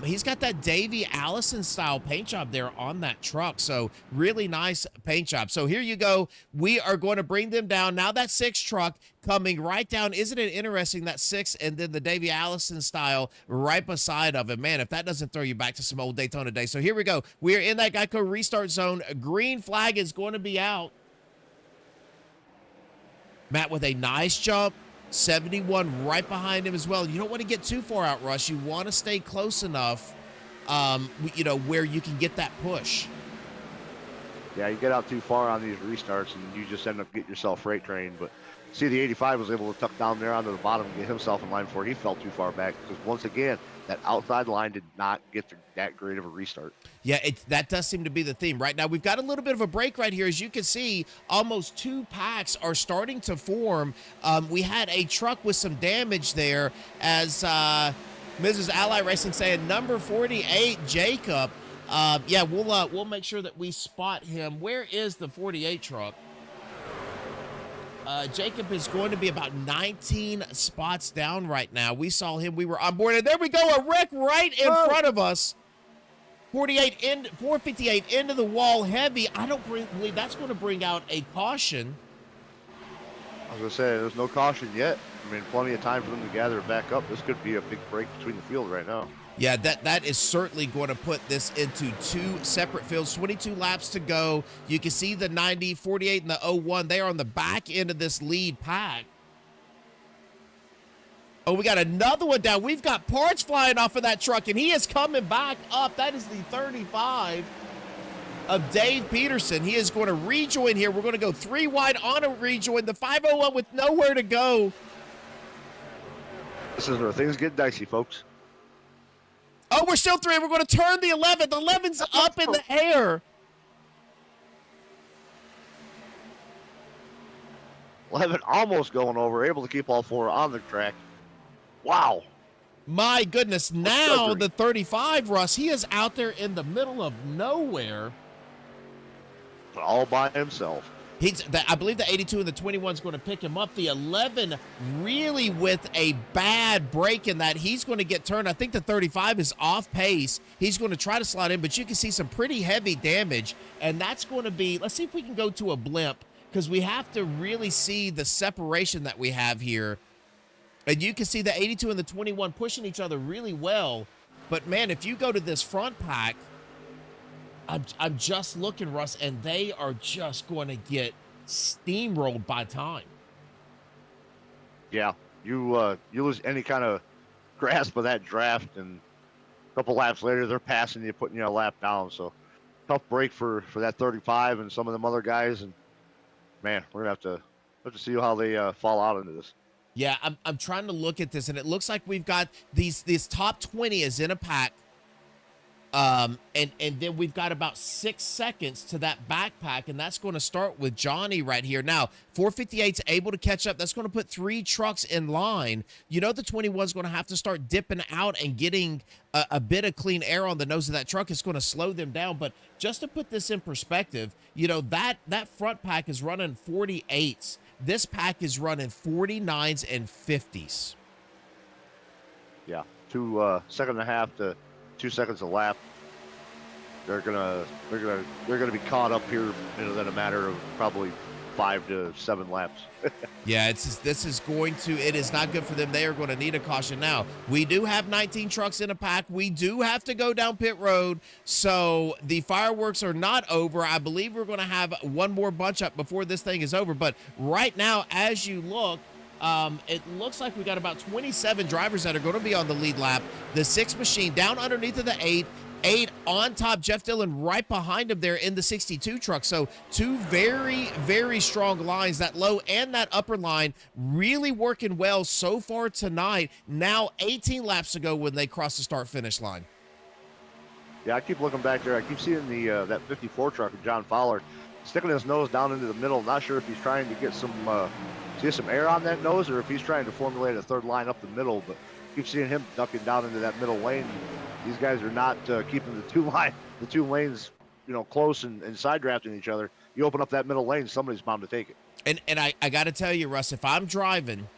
He's got that Davey Allison style paint job there on that truck. So really nice paint job. So here you go. We are going to bring them down. Now that 6 truck coming right down. Isn't it interesting, that 6 and then the Davey Allison style right beside of it? Man, if that doesn't throw you back to some old Daytona days. So here we go. We are in that Geico restart zone. Green flag is going to be out. Matt with a nice jump. 71 right behind him as well. You don't want to get too far out, Russ. You want to stay close enough, you know, where you can get that push. Yeah, you get out too far on these restarts, and you just end up getting yourself freight trained. But see, the 85 was able to tuck down there onto the bottom and get himself in line before he fell too far back. Because once again, that outside line did not get that great of a restart. Yeah, that does seem to be the theme. Right now, we've got a little bit of a break right here. As you can see, almost 2 packs are starting to form. We had a truck with some damage there, as Mrs. Ally Racing saying, number 48, Jacob. Yeah, we'll make sure that we spot him. Where is the 48 truck? Jacob is going to be about 19 spots down right now. We saw him. We were on board. And there we go. A wreck right in front of us. 458 into the wall heavy. I don't believe that's going to bring out a caution. I was going to say, there's no caution yet. I mean, plenty of time for them to gather it back up. This could be a big break between the field right now. Yeah, that is certainly going to put this into 2 separate fields. 22 laps to go. You can see the 90, 48, and the 01. They are on the back end of this lead pack. Oh, we got another one down. We've got parts flying off of that truck, and he is coming back up. That is the 35 of Dave Peterson. He is going to rejoin here. We're going to go 3 wide on a rejoin. The 501 with nowhere to go. This is where things get dicey, folks. Oh, we're still 3. We're going to turn the 11. The 11's up in the air. 11 almost going over, able to keep all 4 on the track. Wow. My goodness. Now the 35, Russ, he is out there in the middle of nowhere. All by himself. I believe the 82 and the 21 is going to pick him up. The 11 really with a bad break in that he's going to get turned. I think the 35 is off pace. He's going to try to slide in, but you can see some pretty heavy damage. And that's going to be, let's see if we can go to a blimp, because we have to really see the separation that we have here. And you can see the 82 and the 21 pushing each other really well. But man, if you go to this front pack, I'm just looking, Russ, and they are just going to get steamrolled by time. Yeah, you lose any kind of grasp of that draft, and a couple laps later, they're passing you, putting you a lap down. So tough break for that 35 and some of them other guys. And man, we're gonna have to see how they fall out into this. Yeah, I'm trying to look at this, and it looks like we've got these top 20 is in a pack. And then we've got about 6 seconds to that backpack, and that's going to start with Johnny right here. Now, 458's able to catch up. That's going to put 3 trucks in line. You know the 21's going to have to start dipping out and getting a bit of clean air on the nose of that truck. It's going to slow them down. But just to put this in perspective, you know, that front pack is running 48s. This pack is running 49s and 50s. Yeah, second and a half to 2 seconds a lap. They're gonna be caught up here in a matter of probably 5 to 7 laps. Yeah, it is not good for them. They are going to need a caution. Now, we do have 19 trucks in a pack. We do have to go down pit road, so the fireworks are not over. I believe we're going to have one more bunch up before this thing is over. But right now, as you look, it looks like we got about 27 drivers that are going to be on the lead lap. The 6 machine down underneath of the 8 on top, Jeff Dillon right behind him there in the 62 truck. So 2 very, very strong lines, that low and that upper line really working well so far tonight. Now 18 laps to go when they cross the start-finish line. Yeah, I keep looking back there. I keep seeing that 54 truck of John Fowler sticking his nose down into the middle. Not sure if he's trying to get some air on that nose or if he's trying to formulate a third line up the middle, but keep seeing him ducking down into that middle lane. These guys are not keeping the two lanes, you know, close and side drafting each other. You open up that middle lane, somebody's bound to take it. And I got to tell you, Russ, if I'm driving,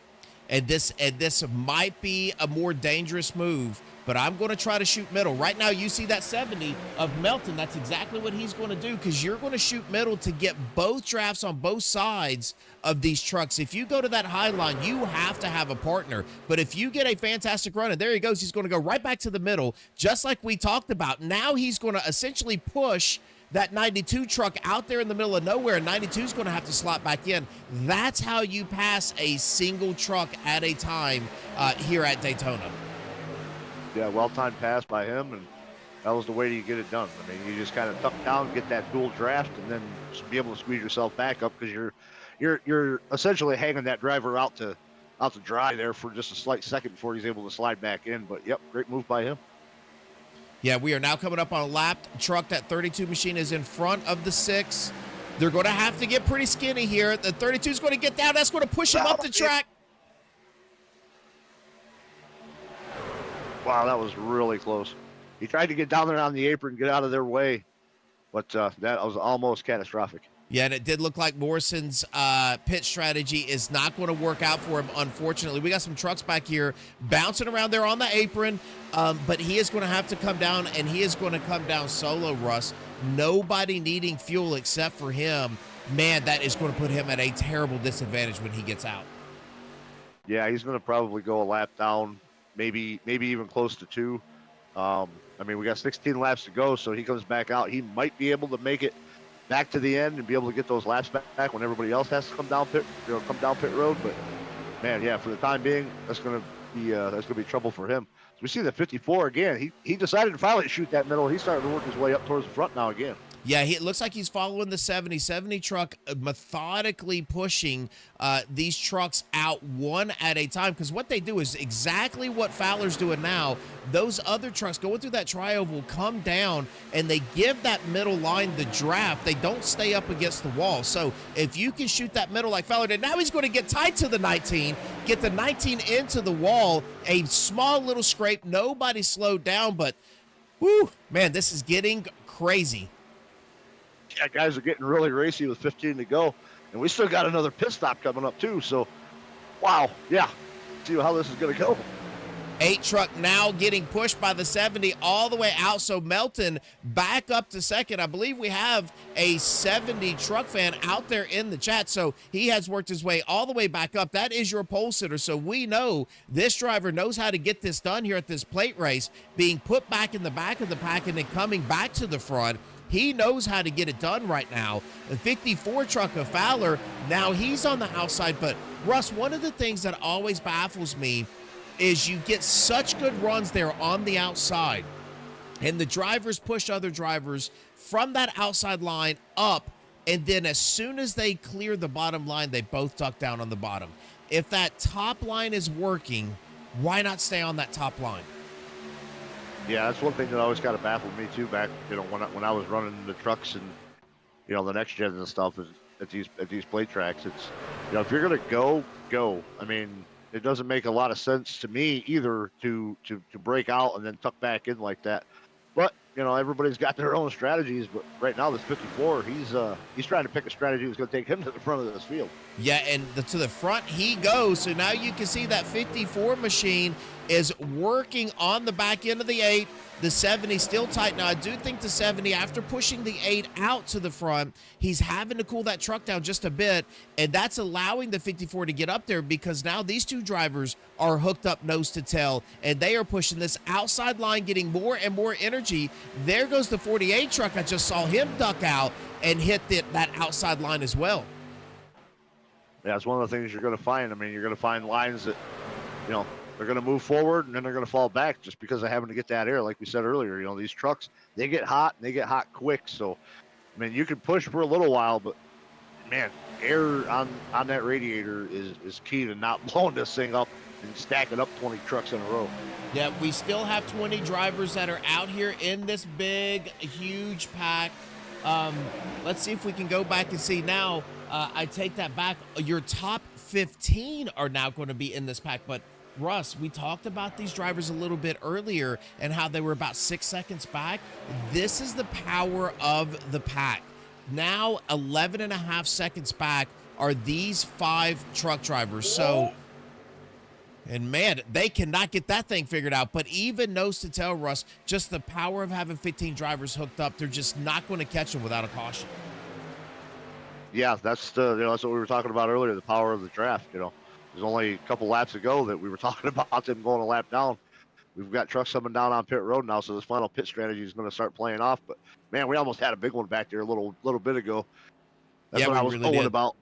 and this might be a more dangerous move, but I'm going to try to shoot middle. Right now, you see that 70 of Melton. That's exactly what he's going to do, because you're going to shoot middle to get both drafts on both sides of these trucks. If you go to that high line, you have to have a partner. But if you get a fantastic run, and there he goes, he's going to go right back to the middle, just like we talked about. Now he's going to essentially push that 92 truck out there in the middle of nowhere, and 92 is going to have to slot back in. That's how you pass a single truck at a time here at Daytona. Yeah, well-timed pass by him, and that was the way you get it done. I mean, you just kind of tuck down, get that dual draft, and then be able to squeeze yourself back up, because you're essentially hanging that driver out to dry there for just a slight second before he's able to slide back in. But yep, great move by him. Yeah, we are now coming up on a lap truck. That 32 machine is in front of the 6. They're going to have to get pretty skinny here. The 32 is going to get down. That's going to push him up the track. Wow, that was really close. He tried to get down there on the apron, get out of their way, but that was almost catastrophic. Yeah, and it did look like Morrison's pit strategy is not going to work out for him, unfortunately. We got some trucks back here bouncing around there on the apron, but he is going to have to come down, and he is going to come down solo, Russ. Nobody needing fuel except for him. Man, that is going to put him at a terrible disadvantage when he gets out. Yeah, he's going to probably go a lap down, maybe even close to 2. I mean, we got 16 laps to go, so he comes back out. He might be able to make it back to the end and be able to get those laps back when everybody else has to come down pit road. But man, yeah, for the time being, that's going to be trouble for him. So we see the 54 again. He decided to finally shoot that middle. He's starting to work his way up towards the front now again. Yeah, it looks like he's following the 70 truck, methodically pushing these trucks out one at a time, because what they do is exactly what Fowler's doing now. Those other trucks going through that tri-oval come down, and they give that middle line the draft. They don't stay up against the wall. So if you can shoot that middle like Fowler did, now he's going to get tight to the 19, get the 19 into the wall, a small little scrape. Nobody slowed down, but whoo, man, this is getting crazy. Yeah, guys are getting really racy with 15 to go, and we still got another pit stop coming up too. So, wow, yeah, see how this is going to go. 8 truck now getting pushed by the 70 all the way out. So Melton back up to second. I believe we have a 70 truck fan out there in the chat. So he has worked his way all the way back up. That is your pole sitter. So we know this driver knows how to get this done here at this plate race, being put back in the back of the pack and then coming back to the front. He knows how to get it done right now. The 54 truck of Fowler, now he's on the outside. But, Russ, one of the things that always baffles me is you get such good runs there on the outside, and the drivers push other drivers from that outside line up, and then as soon as they clear the bottom line, they both duck down on the bottom. if that top line is working, why not stay on that top line? Yeah, that's one thing that always kind of baffled me too. Back, when I was running the trucks and the next gens and stuff is at these plate tracks. It's if you're gonna go. I mean, it doesn't make a lot of sense to me either to break out and then tuck back in like that. But everybody's got their own strategies. But right now, this 54, he's trying to pick a strategy that's going to take him to the front of this field. Yeah, and to the front he goes. So now you can see that 54 machine is working on the back end of the 8. The 70 still tight. Now, I do think the 70, after pushing the 8 out to the front, he's having to cool that truck down just a bit, and that's allowing the 54 to get up there because now these two drivers are hooked up nose to tail, and they are pushing this outside line, getting more and more energy. There goes the 48 truck. I just saw him duck out and hit that outside line as well. Yeah, it's one of the things you're going to find. I mean, you're going to find lines that, they're going to move forward and then they're going to fall back just because they're having to get that air. Like we said earlier, these trucks, they get hot and they get hot quick. So, I mean, you can push for a little while, but man, air on that radiator is key to not blowing this thing up and stacking up 20 trucks in a row. Yeah, we still have 20 drivers that are out here in this big, huge pack. Let's see if we can go back and see now. I take that back. Your top 15 are now going to be in this pack, but Russ, we talked about these drivers a little bit earlier and how they were about 6 seconds back. This is the power of the pack. Now 11 and a half seconds back are these 5 truck drivers. So, and man, they cannot get that thing figured out. But even nose to tail, Russ, just the power of having 15 drivers hooked up, they're just not going to catch them without a caution. Yeah, that's that's what we were talking about earlier, the power of the draft. There's only a couple laps ago that we were talking about them going a lap down. We've got trucks coming down on pit road now, so this final pit strategy is going to start playing off. But man, we almost had a big one back there a little bit ago. That's what I was really about.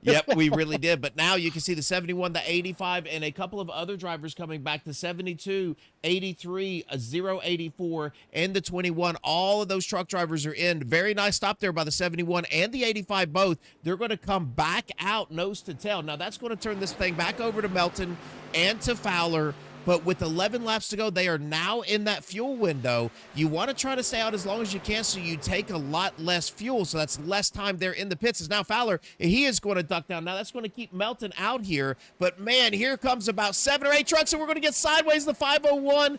Yep, we really did. But now you can see the 71, the 85, and a couple of other drivers coming back. The 72, 83, 084, and the 21. All of those truck drivers are in. Very nice stop there by the 71 and the 85 both. They're going to come back out nose to tail. Now, that's going to turn this thing back over to Melton and to Fowler. But with 11 laps to go, they are now in that fuel window. You want to try to stay out as long as you can so you take a lot less fuel. So that's less time there in the pits. As now Fowler, he is going to duck down. Now that's going to keep Melton out here. But man, here comes about 7 or 8 trucks, and we're going to get sideways the 501.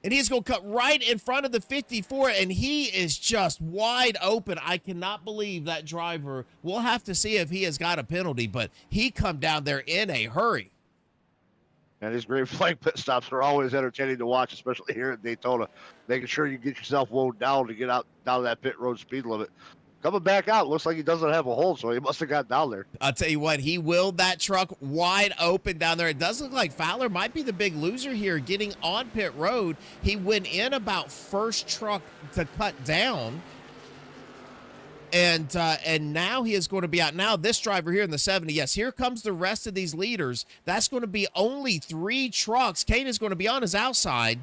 And he's going to cut right in front of the 54, and he is just wide open. I cannot believe that driver. We'll have to see if he has got a penalty, but he come down there in a hurry. And these green flag pit stops are always entertaining to watch, especially here at Daytona. Making sure you get yourself wound down to get out down that pit road speed limit. Coming back out, looks like he doesn't have a hold, so he must have got down there. I'll tell you what, he willed that truck wide open down there. It does look like Fowler might be the big loser here getting on pit road. He went in about first truck to cut down. And now he is going to be out. Now this driver here in the 70, yes, here comes the rest of these leaders. That's going to be only 3 trucks. Kane is going to be on his outside.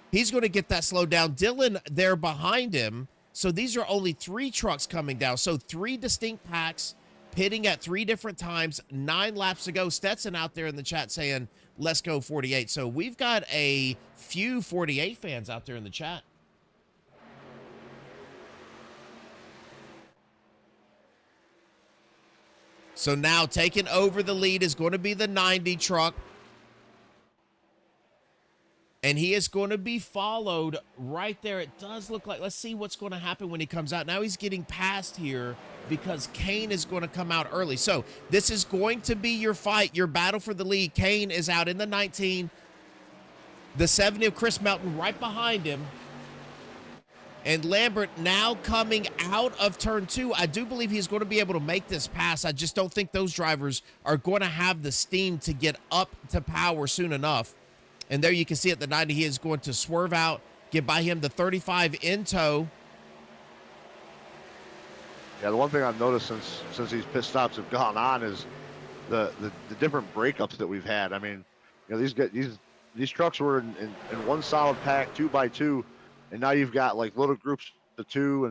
He's going to get that slowed down. Dylan there behind him. So these are only 3 trucks coming down. So 3 distinct packs pitting at 3 different times, 9 laps to go. Stetson out there in the chat saying, let's go 48. So we've got a few 48 fans out there in the chat. So now taking over the lead is going to be the 90 truck. And he is going to be followed right there. It does look like, let's see what's going to happen when he comes out. Now he's getting past here because Kane is going to come out early. So this is going to be your fight, your battle for the lead. Kane is out in the 19. The 70 of Chris Melton right behind him. And Lambert now coming out of turn 2. I do believe he's going to be able to make this pass. I just don't think those drivers are going to have the steam to get up to power soon enough. And there you can see at the 90, he is going to swerve out, get by him the 35 in tow. Yeah, the one thing I've noticed since these pit stops have gone on is the different breakups that we've had. I mean, these trucks were in one solid pack, 2x2. And now you've got like little groups of 2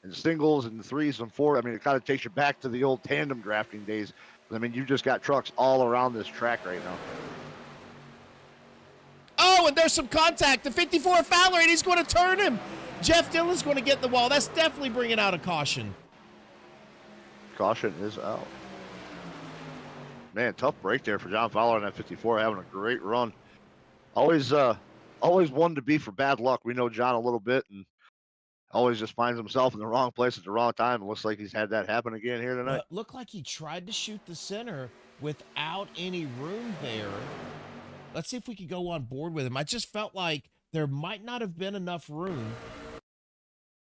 and singles and 3s and 4. I mean, it kind of takes you back to the old tandem drafting days. I mean, you just got trucks all around this track right now. Oh, and there's some contact. The 54 Fowler, and he's going to turn him. Jeff Dillon's going to get the wall. That's definitely bringing out a caution. Caution is out. Man, tough break there for John Fowler on that 54, having a great run. Always one to be for bad luck. We know John a little bit, and always just finds himself in the wrong place at the wrong time. It looks like he's had that happen again here tonight. Looked like he tried to shoot the center without any room there. Let's see if we could go on board with him. I just felt like there might not have been enough room.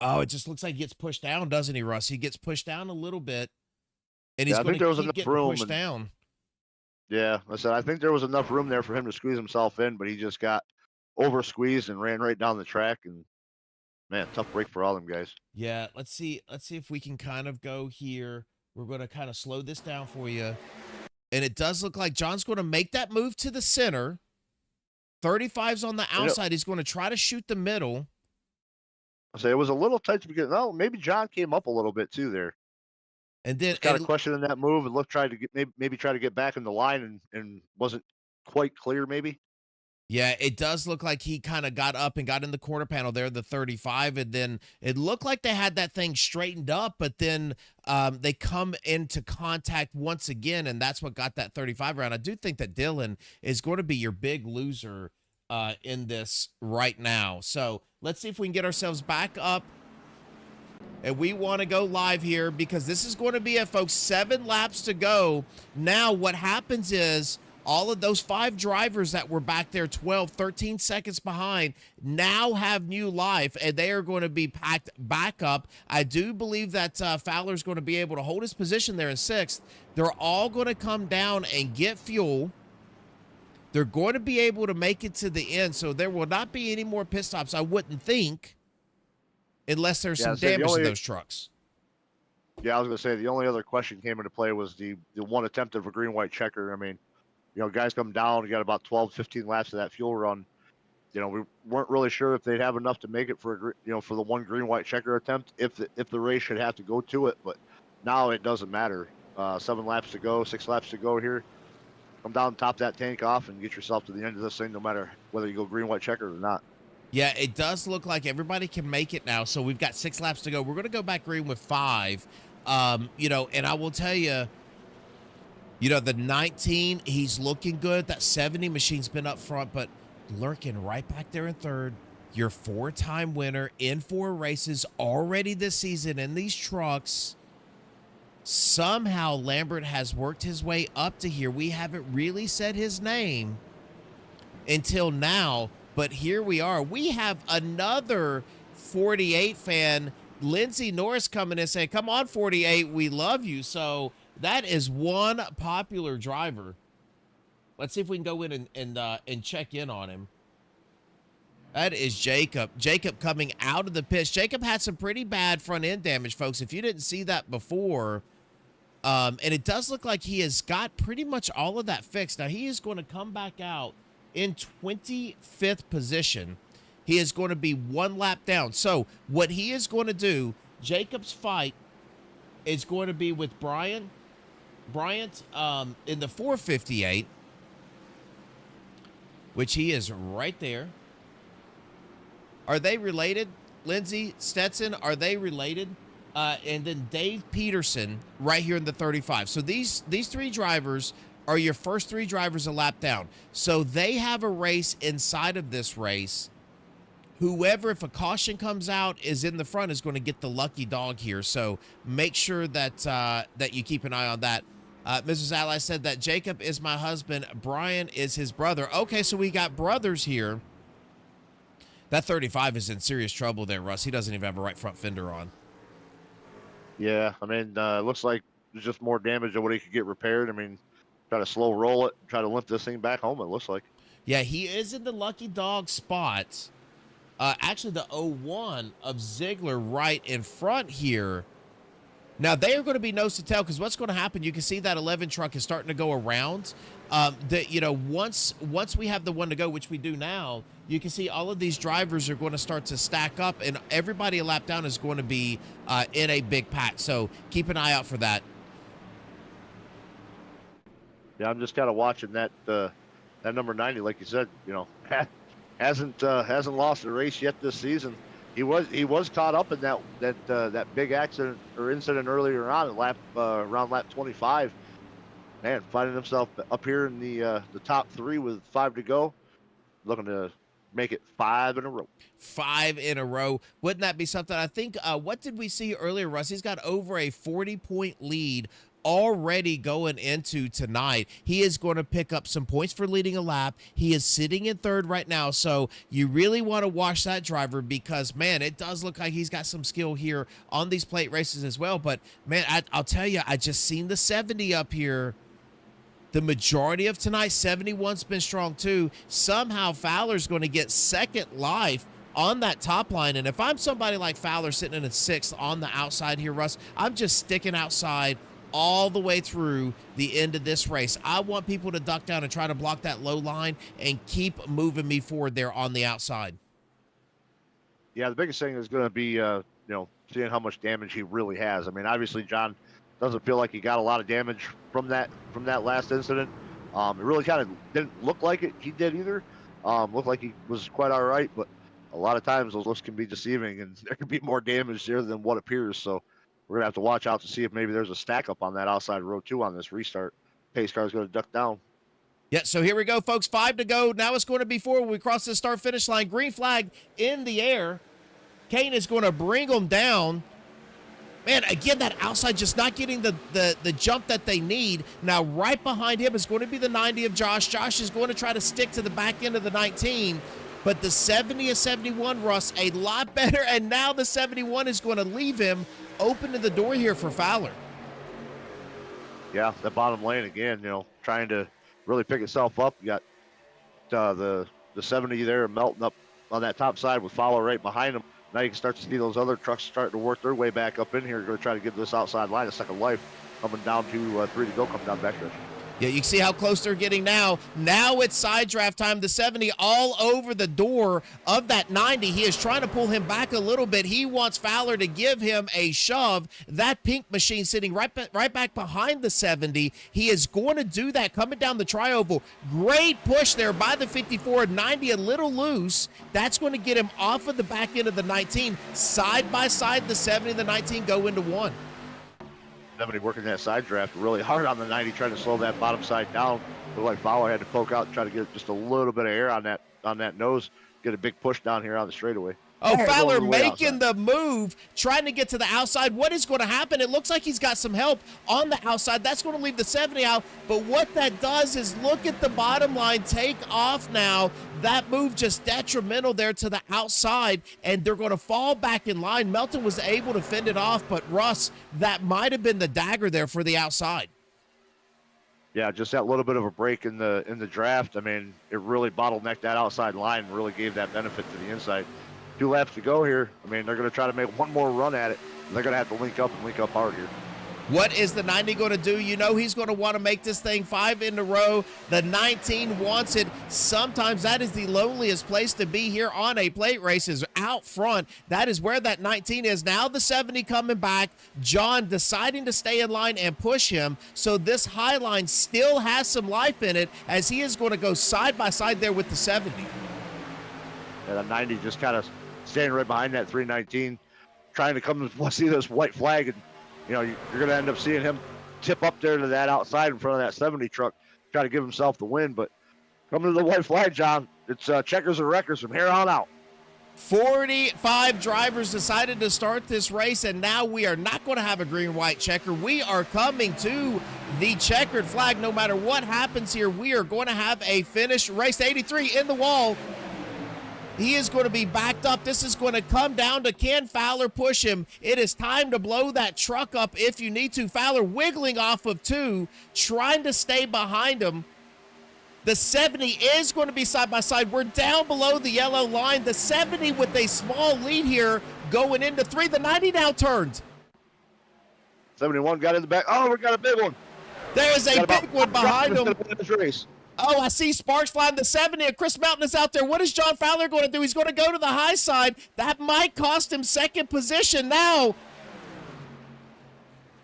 Oh, it just looks like he gets pushed down, doesn't he, Russ? He gets pushed down a little bit, and he's going to keep getting pushed down. Yeah, I said I think there was enough room there for him to squeeze himself in, but he just got over squeezed and ran right down the track. And man, tough break for all them guys. Yeah, let's see if we can kind of go here. We're going to kind of slow this down for you. And it does look like John's going to make that move to the center. 35's on the outside. He's going to try to shoot the middle. I say it was a little tight to begin. No, maybe John came up a little bit too there. And then got a question in that move and tried to get maybe try to get back in the line and wasn't quite clear maybe. Yeah, it does look like he kind of got up and got in the quarter panel there, the 35, and then it looked like they had that thing straightened up, but then they come into contact once again, and that's what got that 35 around. I do think that Dillon is going to be your big loser in this right now. So let's see if we can get ourselves back up. And we want to go live here because this is going to be it, folks. 7 laps to go. Now what happens is all of those 5 drivers that were back there 12, 13 seconds behind now have new life, and they are going to be packed back up. I do believe that Fowler's going to be able to hold his position there in 6th. They're all going to come down and get fuel. They're going to be able to make it to the end, so there will not be any more pit stops, I wouldn't think, unless there's some damage to those trucks. Yeah, I was going to say the only other question came into play was the one attempt of a green-white checker. I mean, you know, guys come down, you got about 12, 15 laps of that fuel run. You know, we weren't really sure if they'd have enough to make it for for the one green-white checker attempt if the race should have to go to it. But now it doesn't matter. 7 laps to go, 6 laps to go here. Come down, top that tank off, and get yourself to the end of this thing, no matter whether you go green-white checker or not. Yeah, it does look like everybody can make it now. So we've got 6 laps to go. We're going to go back green with 5. You know, and I will tell you, you know, the 19, he's looking good. That 70 machine's been up front, but lurking right back there in 3rd. Your 4-time winner in 4 races already this season in these trucks. Somehow Lambert has worked his way up to here. We haven't really said his name until now, but here we are. We have another 48 fan, Lindsey Norris, coming in saying, come on, 48, we love you. So that is one popular driver. Let's see if we can go in and check in on him. That is Jacob. Jacob coming out of the pits. Jacob had some pretty bad front end damage, folks. If you didn't see that before, and it does look like he has got pretty much all of that fixed. Now he is going to come back out in 25th position. He is going to be 1 lap down. So what he is going to do, Jacob's fight is going to be with Bryant in the 458, which he is right there. Are they related? Lindsey, Stetson, are they related? And then Dave Peterson right here in the 35. So these 3 drivers are your first 3 drivers a lap down. So they have a race inside of this race. Whoever, if a caution comes out, is in the front is going to get the lucky dog here. So make sure that that you keep an eye on that. Mrs. Ally said that Jacob is my husband. Brian is his brother. Okay, so we got brothers here. That 35 is in serious trouble there, Russ. He doesn't even have a right front fender on. Yeah, I mean, it looks like there's just more damage than what he could get repaired. I mean, try to slow roll it, try to limp this thing back home, it looks like. Yeah, he is in the lucky dog spot. Actually, the 01 of Ziegler right in front here. Now, they are going to be nose to tail because what's going to happen, you can see that 11 truck is starting to go around. You know, once we have the one to go, which we do now, you can see all of these drivers are going to start to stack up, and everybody a lap down is going to be in a big pack. So keep an eye out for that. Yeah, I'm just kind of watching that number 90, like you said. Hasn't lost a race yet this season. He was caught up in that big accident or incident earlier on at around lap 25. Man, finding himself up here in the top three with 5 to go, looking to make it 5 in a row. 5 in a row. Wouldn't that be something? I think, what did we see earlier, Russ? He's got over a 40-point lead already going into tonight. He is going to pick up some points for leading a lap. He is sitting in third right now, so you really want to watch that driver because, man, it does look like he's got some skill here on these plate races as well. But, man, I'll tell you, I just seen the 70 up here. The majority of tonight, 71's been strong too. Somehow Fowler's going to get second life on that top line. And if I'm somebody like Fowler sitting in a 6th on the outside here, Russ, I'm just sticking outside all the way through the end of this race. I want people to duck down and try to block that low line and keep moving me forward there on the outside. Yeah, the biggest thing is going to be, seeing how much damage he really has. I mean, obviously, John doesn't feel like he got a lot of damage from that last incident. It really kind of didn't look like it. He did either. Looked like he was quite all right, but a lot of times those looks can be deceiving, and there can be more damage there than what appears. So we're gonna have to watch out to see if maybe there's a stack up on that outside row too on this restart. Pace car is going to duck down. Yeah, so here we go, folks. 5 to go. Now it's going to be 4 when we cross the start-finish line. Green flag in the air. Kane is going to bring them down. Man, again, that outside just not getting the jump that they need. Now, right behind him is going to be the 90 of Josh. Josh is going to try to stick to the back end of the 19. But the 70 of 71, Russ, a lot better. And now the 71 is going to leave him open to the door here for Fowler. Yeah, the bottom lane again, trying to really pick itself up. You got the 70 there melting up on that top side with Fowler right behind him. Now you can start to see those other trucks starting to work their way back up in here. Going to try to give this outside line a second life. Coming down to 3 to go, coming down backstretch. Yeah, you can see how close they're getting now. Now it's side draft time. The 70 all over the door of that 90. He is trying to pull him back a little bit. He wants Fowler to give him a shove. That pink machine sitting right back behind the 70. He is going to do that coming down the tri-oval. Great push there by the 54. 90 a little loose. That's going to get him off of the back end of the 19. Side by side, the 70 and the 19 go into one. 70 working that side draft really hard on the 90, trying to slow that bottom side down. Looked like Fowler had to poke out and try to get just a little bit of air on that nose, get a big push down here on the straightaway. Oh, Fowler making the move, trying to get to the outside. What is going to happen? It looks like he's got some help on the outside. That's going to leave the 70 out. But what that does is look at the bottom line take off now. That move just detrimental there to the outside, and they're going to fall back in line. Melton was able to fend it off, but Russ, that might have been the dagger there for the outside. Yeah, just that little bit of a break in the draft. I mean, it really bottlenecked that outside line and really gave that benefit to the inside. 2 laps to go here. I mean, they're going to try to make one more run at it. They're going to have to link up hard here. What is the 90 going to do? You know he's going to want to make this thing 5 in a row. The 19 wants it. Sometimes that is the loneliest place to be here on a plate race, is out front. That is where that 19 is. Now the 70 coming back. John deciding to stay in line and push him. So this high line still has some life in it, as he is going to go side by side there with the 70. Yeah, the 90 just kind of standing right behind that 319, trying to come and see this white flag, and you're going to end up seeing him tip up there to that outside in front of that 70 truck, try to give himself the win. But coming to the white flag, John, it's checkers and wreckers from here on out. 45 drivers decided to start this race, and now we are not going to have a green-white checker. We are coming to the checkered flag. No matter what happens here, we are going to have a finished race. 83 in the wall. He is going to be backed up. This is going to come down to, can Fowler push him? It is time to blow that truck up if you need to. Fowler wiggling off of 2, trying to stay behind him. The 70 is going to be side by side. We're down below the yellow line. The 70 with a small lead here going into 3. The 90 now turned. 71 got in the back. Oh, we got a big one. There's a big one behind him. Race. Oh, I see sparks flying. The 70, and Chris Melton is out there. What is John Fowler going to do? He's going to go to the high side. That might cost him second position now.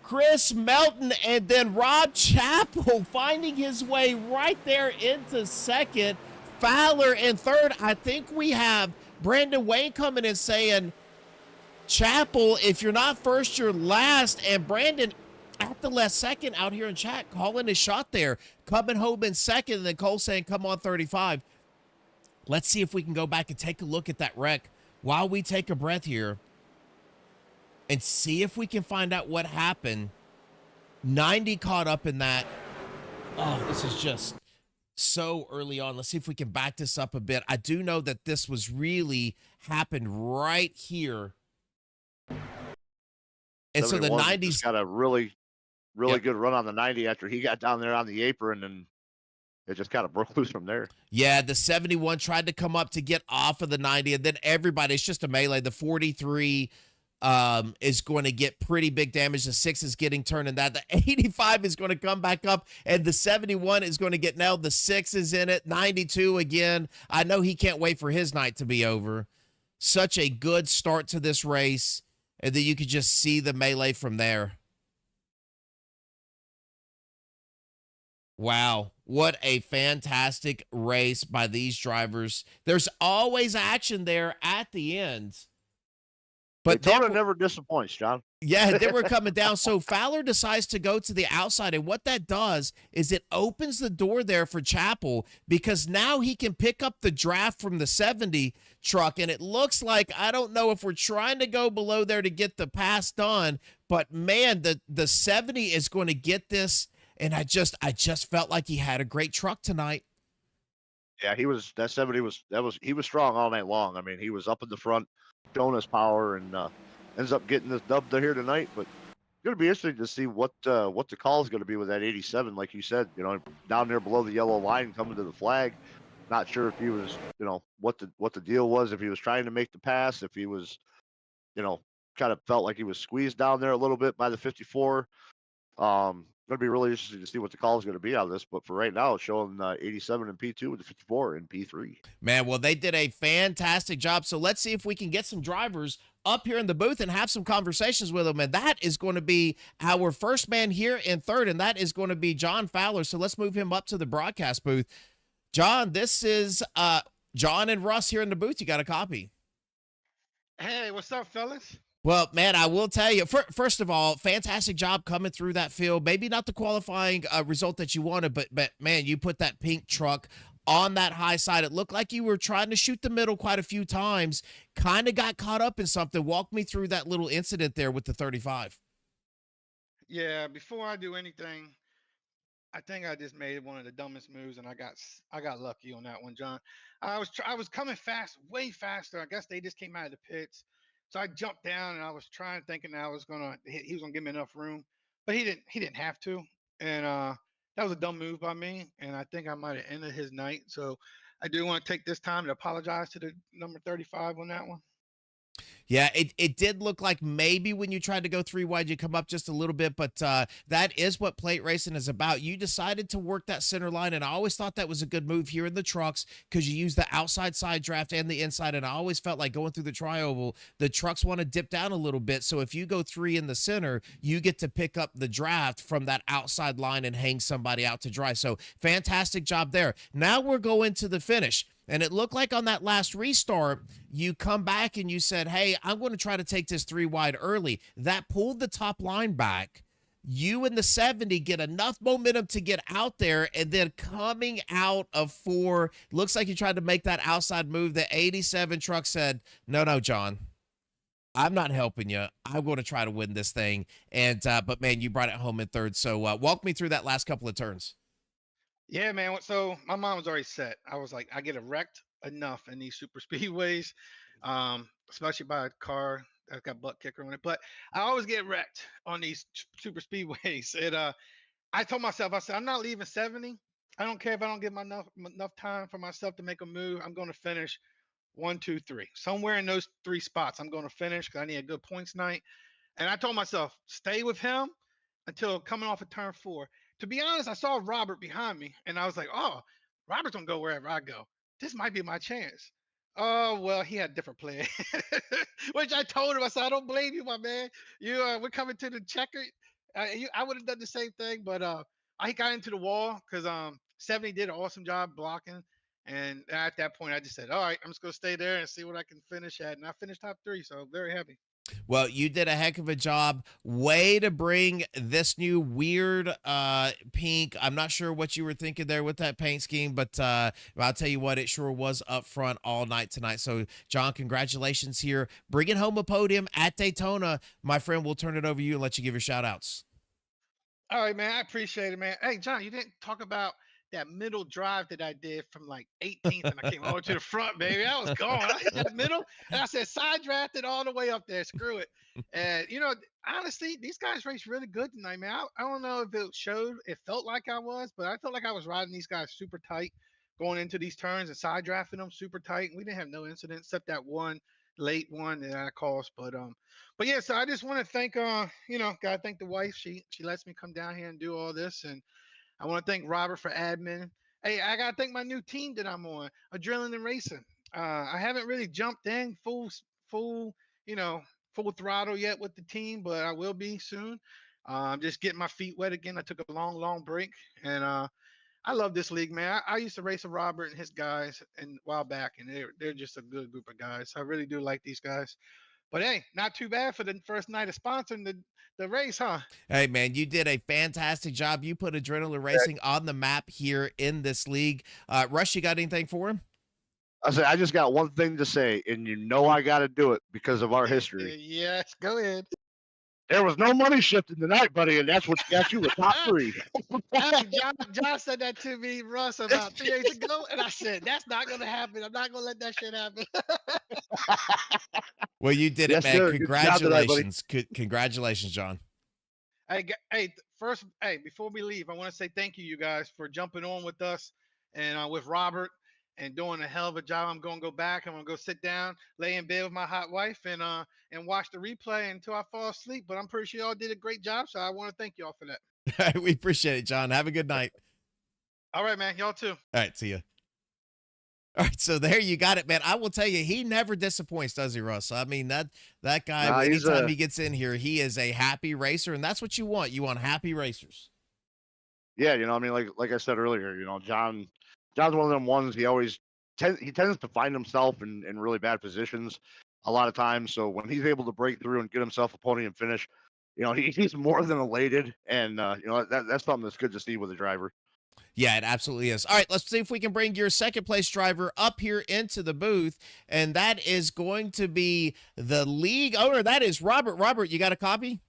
Chris Melton, and then Rob Chappell finding his way right there into second. Fowler in third. I think we have Brandon Wayne coming in saying, Chappell, if you're not first, you're last. And Brandon at the last second out here in chat calling his shot there. Coming home in second, and then Cole saying, come on, 35. Let's see if we can go back and take a look at that wreck while we take a breath here and see if we can find out what happened. 90 caught up in that. Oh, this is just so early on. Let's see if we can back this up a bit. I do know that this was really happened right here. And so the 90s got a really good run on the 90 after he got down there on the apron, and it just kind of broke loose from there. Yeah, the 71 tried to come up to get off of the 90, and then everybody, it's just a melee. The 43 is going to get pretty big damage. The 6 is getting turned in that. The 85 is going to come back up, and the 71 is going to get nailed. The 6 is in it. 92 again. I know he can't wait for his night to be over. Such a good start to this race, and then you could just see the melee from there. Wow, what a fantastic race by these drivers. There's always action there at the end. But Daytona never disappoints, John. Yeah, they were coming down. So Fowler decides to go to the outside, and what that does is it opens the door there for Chappell, because now he can pick up the draft from the 70 truck, and it looks like, I don't know if we're trying to go below there to get the pass done, but man, the 70 is going to get this. And I just felt like he had a great truck tonight. Yeah, he was strong all night long. I mean, he was up in the front, showing his power, and ends up getting this dub here tonight. But it's going to be interesting to see what the call is going to be with that 87. Like you said, down there below the yellow line, coming to the flag. Not sure if he was, what the deal was. If he was trying to make the pass, if he was, kind of felt like he was squeezed down there a little bit by the 54. Going to be really interesting to see what the call is going to be out of this. But for right now, it's showing 87 in P2 with the 54 in P3. Man, well, they did a fantastic job. So let's see if we can get some drivers up here in the booth and have some conversations with them. And that is going to be our first man here in third, and that is going to be John Fowler. So let's move him up to the broadcast booth. John, this is John and Russ here in the booth. You got a copy. Hey, what's up, fellas? Well, man, I will tell you, first of all, fantastic job coming through that field. Maybe not the qualifying result that you wanted, but man, you put that pink truck on that high side. It looked like you were trying to shoot the middle quite a few times, kind of got caught up in something. Walk me through that little incident there with the 35. Yeah, before I do anything, I think I just made one of the dumbest moves, and I got lucky on that one, John. I was coming fast, way faster. I guess they just came out of the pits. So I jumped down, and I was thinking he was gonna give me enough room, but he didn't have to, and that was a dumb move by me, and I think I might have ended his night. So I do want to take this time to apologize to the number 35 on that one. Yeah, it did look like maybe when you tried to go 3 wide, you come up just a little bit, but that is what plate racing is about. You decided to work that center line, and I always thought that was a good move here in the trucks because you use the outside side draft and the inside, and I always felt like going through the tri-oval, the trucks want to dip down a little bit, so if you go 3 in the center, you get to pick up the draft from that outside line and hang somebody out to dry. So fantastic job there. Now we're going to the finish. And it looked like on that last restart, you come back and you said, hey, I'm going to try to take this 3 wide early. That pulled the top line back. You and the 70 get enough momentum to get out there, and then coming out of 4, looks like you tried to make that outside move. The 87 truck said, no, John, I'm not helping you. I'm going to try to win this thing. And but, man, you brought it home in third. So walk me through that last couple of turns. Yeah, man. So my mind was already set. I was like, I get wrecked enough in these super speedways, especially by a car that's got butt kicker on it. But I always get wrecked on these super speedways. I told myself, I said, I'm not leaving 70. I don't care if I don't get enough time for myself to make a move. I'm going to finish 1, 2, 3. Somewhere in those 3 spots, I'm going to finish because I need a good points night. And I told myself, stay with him until coming off of turn 4. To be honest, I saw Robert behind me, and I was like, oh, Robert's going to go wherever I go. This might be my chance. Oh, well, he had a different plan, which I told him. I said, I don't blame you, my man. We're coming to the checker. I would have done the same thing, but I got into the wall because 70 did an awesome job blocking. And at that point, I just said, all right, I'm just going to stay there and see what I can finish at. And I finished top three. So very happy. Well, you did a heck of a job. Way to bring this new weird pink. I'm not sure what you were thinking there with that paint scheme, but I'll tell you what, it sure was up front all night tonight. So, John, congratulations here. Bringing home a podium at Daytona. My friend, we'll turn it over to you and let you give your shout outs. All right, man. I appreciate it, man. Hey, John, you didn't talk about that middle drive that I did from like 18th, and I came all the way to the front, baby. I was gone. I hit that middle, and I said side drafted all the way up there. Screw it. And honestly, these guys raced really good tonight, man. I don't know if it showed. It felt like I was, but I felt like I was riding these guys super tight going into these turns and side drafting them super tight. We didn't have no incidents except that one late one that I caused, but yeah, so I just want to thank gotta thank the wife. She lets me come down here and do all this, and I want to thank Robert for admin. Hey, I gotta thank my new team that I'm on, Adrenaline Racing. I haven't really jumped in full you know full throttle yet with the team, but I will be soon. I'm just getting my feet wet again. I took a long break, and I love this league, man. I used to race with Robert and his guys and a while back, and they're just a good group of guys. I really do like these guys. But hey, not too bad for the first night of sponsoring the race, huh? Hey, man, you did a fantastic job. You put Adrenaline Racing on the map here in this league. Rush, you got anything for him? I said, I just got one thing to say, and I got to do it because of our history. Yes, go ahead. There was no money shifting tonight, buddy, and that's what got you a top three. Hey, John said that to me, Russ, about 3 days ago, and I said that's not gonna happen. I'm not gonna let that shit happen. Well, you did it, Yes, man. sir. Good job tonight, buddy. Congratulations. Congratulations, John. Hey, first, hey, before we leave, I want to say thank you, you guys, for jumping on with us and with Robert and doing a hell of a job. I'm gonna go back. I'm gonna go sit down, lay in bed with my hot wife, and watch the replay until I fall asleep. But I'm pretty sure y'all did a great job, so I want to thank y'all for that. We appreciate it, John. Have a good night. All right, man. Y'all too. All right, see ya. All right, so there you got it, man. I will tell you, he never disappoints, does he, Russ? I mean, that guy, Nah, anytime he gets in here, he is a happy racer, and that's what you want. You want happy racers. Yeah, I mean, like I said earlier, John's one of them ones. He tends to find himself in really bad positions a lot of times. So when he's able to break through and get himself a podium finish, he's more than elated, and that's something that's good to see with a driver. Yeah, it absolutely is. All right, let's see if we can bring your second place driver up here into the booth, and that is going to be the league owner. That is Robert. Robert, you got a copy?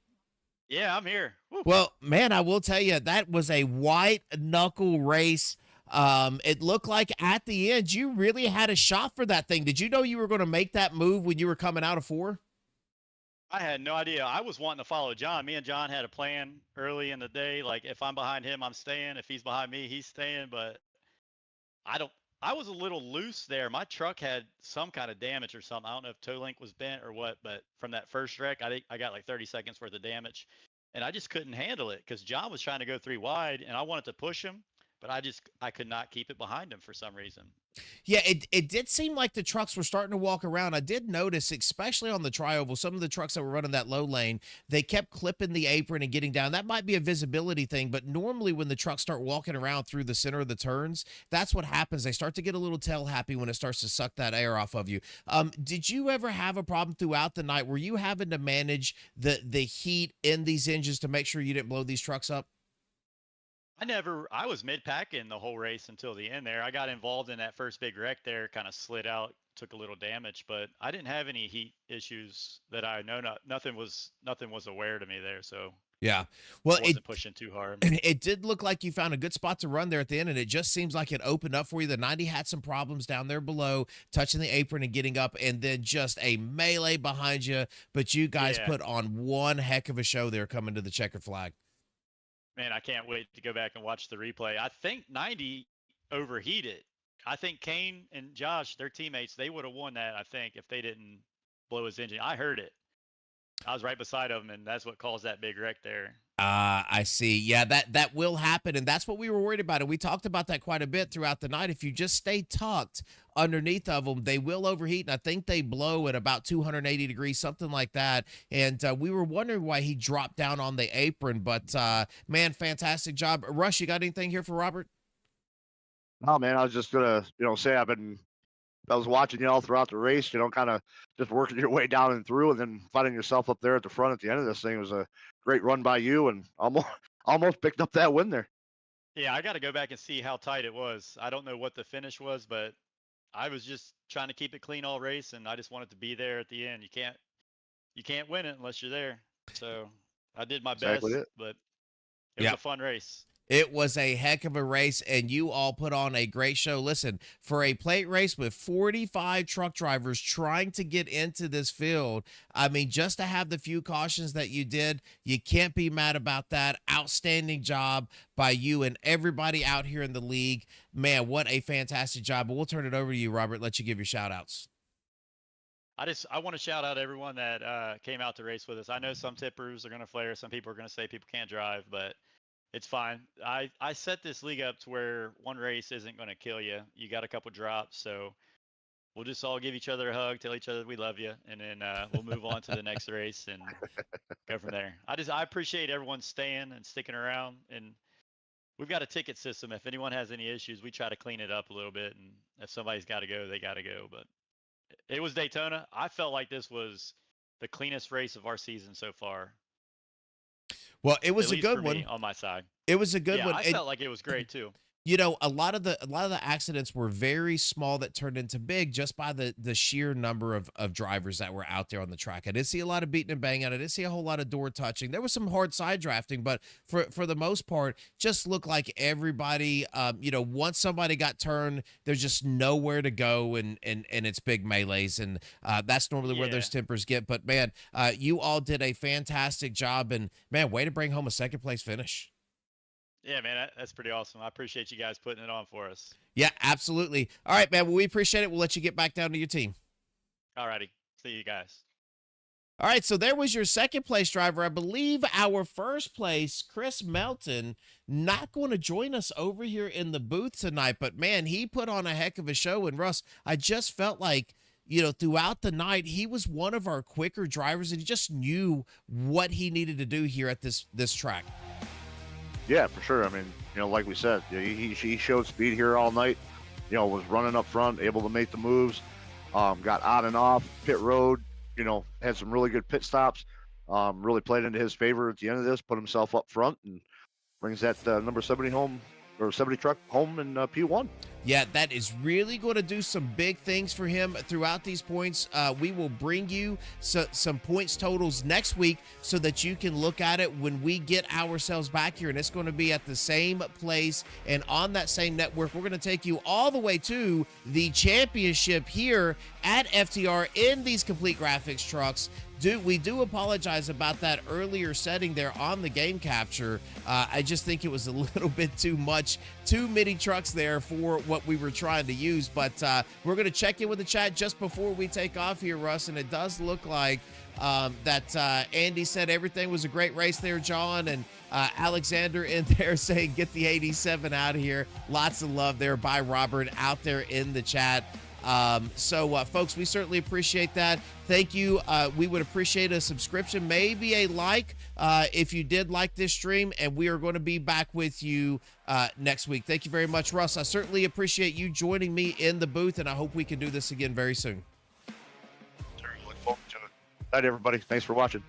Yeah, I'm here. Woo. Well, man, I will tell you, that was a white knuckle race. It looked like at the end you really had a shot for that thing. Did you know you were going to make that move when you were coming out of 4? I had no idea. I was wanting to follow John. Me and John had a plan early in the day. Like, if I'm behind him, I'm staying. If he's behind me, he's staying. But I was a little loose there. My truck had some kind of damage or something. I don't know if toe link was bent or what, but from that first wreck, I think I got like 30 seconds worth of damage. And I just couldn't handle it because John was trying to go 3 wide and I wanted to push him, but I could not keep it behind him for some reason. Yeah, it did seem like the trucks were starting to walk around. I did notice, especially on the tri-oval, some of the trucks that were running that low lane, they kept clipping the apron and getting down. That might be a visibility thing, but normally when the trucks start walking around through the center of the turns, that's what happens. They start to get a little tail happy when it starts to suck that air off of you. Did you ever have a problem throughout the night? Were you having to manage the heat in these engines to make sure you didn't blow these trucks up? I was mid-packing the whole race until the end there. I got involved in that first big wreck there, kind of slid out, took a little damage, but I didn't have any heat issues that I know. Nothing was aware to me there, so Yeah. Well, I wasn't pushing too hard. it did look like you found a good spot to run there at the end, and it just seems like it opened up for you. The 90 had some problems down there below, touching the apron and getting up, and then just a melee behind you. But you guys put on one heck of a show there coming to the checkered flag. Man, I can't wait to go back and watch the replay. I think 90 overheated. I think Kane and Josh, their teammates, they would have won that, I think, if they didn't blow his engine. I heard it. I was right beside him, and that's what caused that big wreck there. I see. Yeah, that will happen, and that's what we were worried about. And we talked about that quite a bit throughout the night. If you just stay tucked underneath of them, they will overheat, and I think they blow at about 280 degrees, something like that. And we were wondering why he dropped down on the apron, but man, fantastic job. Rush, you got anything here for Robert? No, man, I was just gonna, say I was watching you all throughout the race, kind of just working your way down and through, and then finding yourself up there at the front at the end of this thing. It was a great run by you, and almost almost picked up that win there. Yeah, I got to go back and see how tight it was. I don't know what the finish was, but I was just trying to keep it clean all race, and I just wanted to be there at the end. You can't win it unless you're there. So I did my Exactly best, it. but it was a fun race. It was a heck of a race, and you all put on a great show. Listen, for a plate race with 45 truck drivers trying to get into this field, I mean, just to have the few cautions that you did, you can't be mad about that. Outstanding job by you and everybody out here in the league. Man, what a fantastic job. But we'll turn it over to you, Robert, let you give your shout outs. I want to shout out everyone that came out to race with us. I know some tippers are going to flare. Some people are going to say people can't drive, but it's fine. I set this league up to where one race isn't going to kill you. You got a couple drops, so we'll just all give each other a hug, tell each other we love you, and then we'll move on to the next race and go from there. I appreciate everyone staying and sticking around, and we've got a ticket system. If anyone has any issues, we try to clean it up a little bit, and if somebody's got to go, they got to go. But it was Daytona. I felt like this was the cleanest race of our season so far. Well, it was At a least good for one. me, on my side. It was a good Yeah, one. I felt like it was great too. You know, a lot of the accidents were very small that turned into big just by the sheer number of drivers that were out there on the track. I didn't see a lot of beating and banging. I didn't see a whole lot of door touching. There was some hard side drafting, but for the most part, just looked like everybody, once somebody got turned, there's just nowhere to go, and it's big melees, and that's normally where Yeah. those tempers get. But man, you all did a fantastic job, and man, way to bring home a second place finish. Yeah, man, that's pretty awesome. I appreciate you guys putting it on for us. Yeah, absolutely. All right, man. Well, we appreciate it. We'll let you get back down to your team. Alrighty. See you guys. All right, so there was your second place driver. I believe our first place, Chris Melton, not going to join us over here in the booth tonight, but man, he put on a heck of a show. And Russ, I just felt like, throughout the night, he was one of our quicker drivers, and he just knew what he needed to do here at this track. Yeah, for sure. I mean, like we said, he showed speed here all night. Was running up front, able to make the moves. Got on and off pit road. Had some really good pit stops. Really played into his favor at the end of this. Put himself up front and brings that number 70 home, or 70 truck home in P1. Yeah, that is really going to do some big things for him throughout these points. We will bring you some points totals next week so that you can look at it when we get ourselves back here. And it's going to be at the same place and on that same network. We're going to take you all the way to the championship here at FTR in these complete graphics trucks. We do apologize about that earlier setting there on the game capture. I just think it was a little bit too much, too many trucks there for what we were trying to use. But we're going to check in with the chat just before we take off here, Russ. And it does look like that Andy said everything was a great race there, John. And Alexander in there saying, get the 87 out of here. Lots of love there by Robert out there in the chat. Folks, we certainly appreciate that. Thank you. We would appreciate a subscription, maybe a like, if you did like this stream, and we are going to be back with you next week. Thank you very much, Russ. I certainly appreciate you joining me in the booth, and I hope we can do this again very soon. Look forward to it. All right, everybody. Thanks for watching.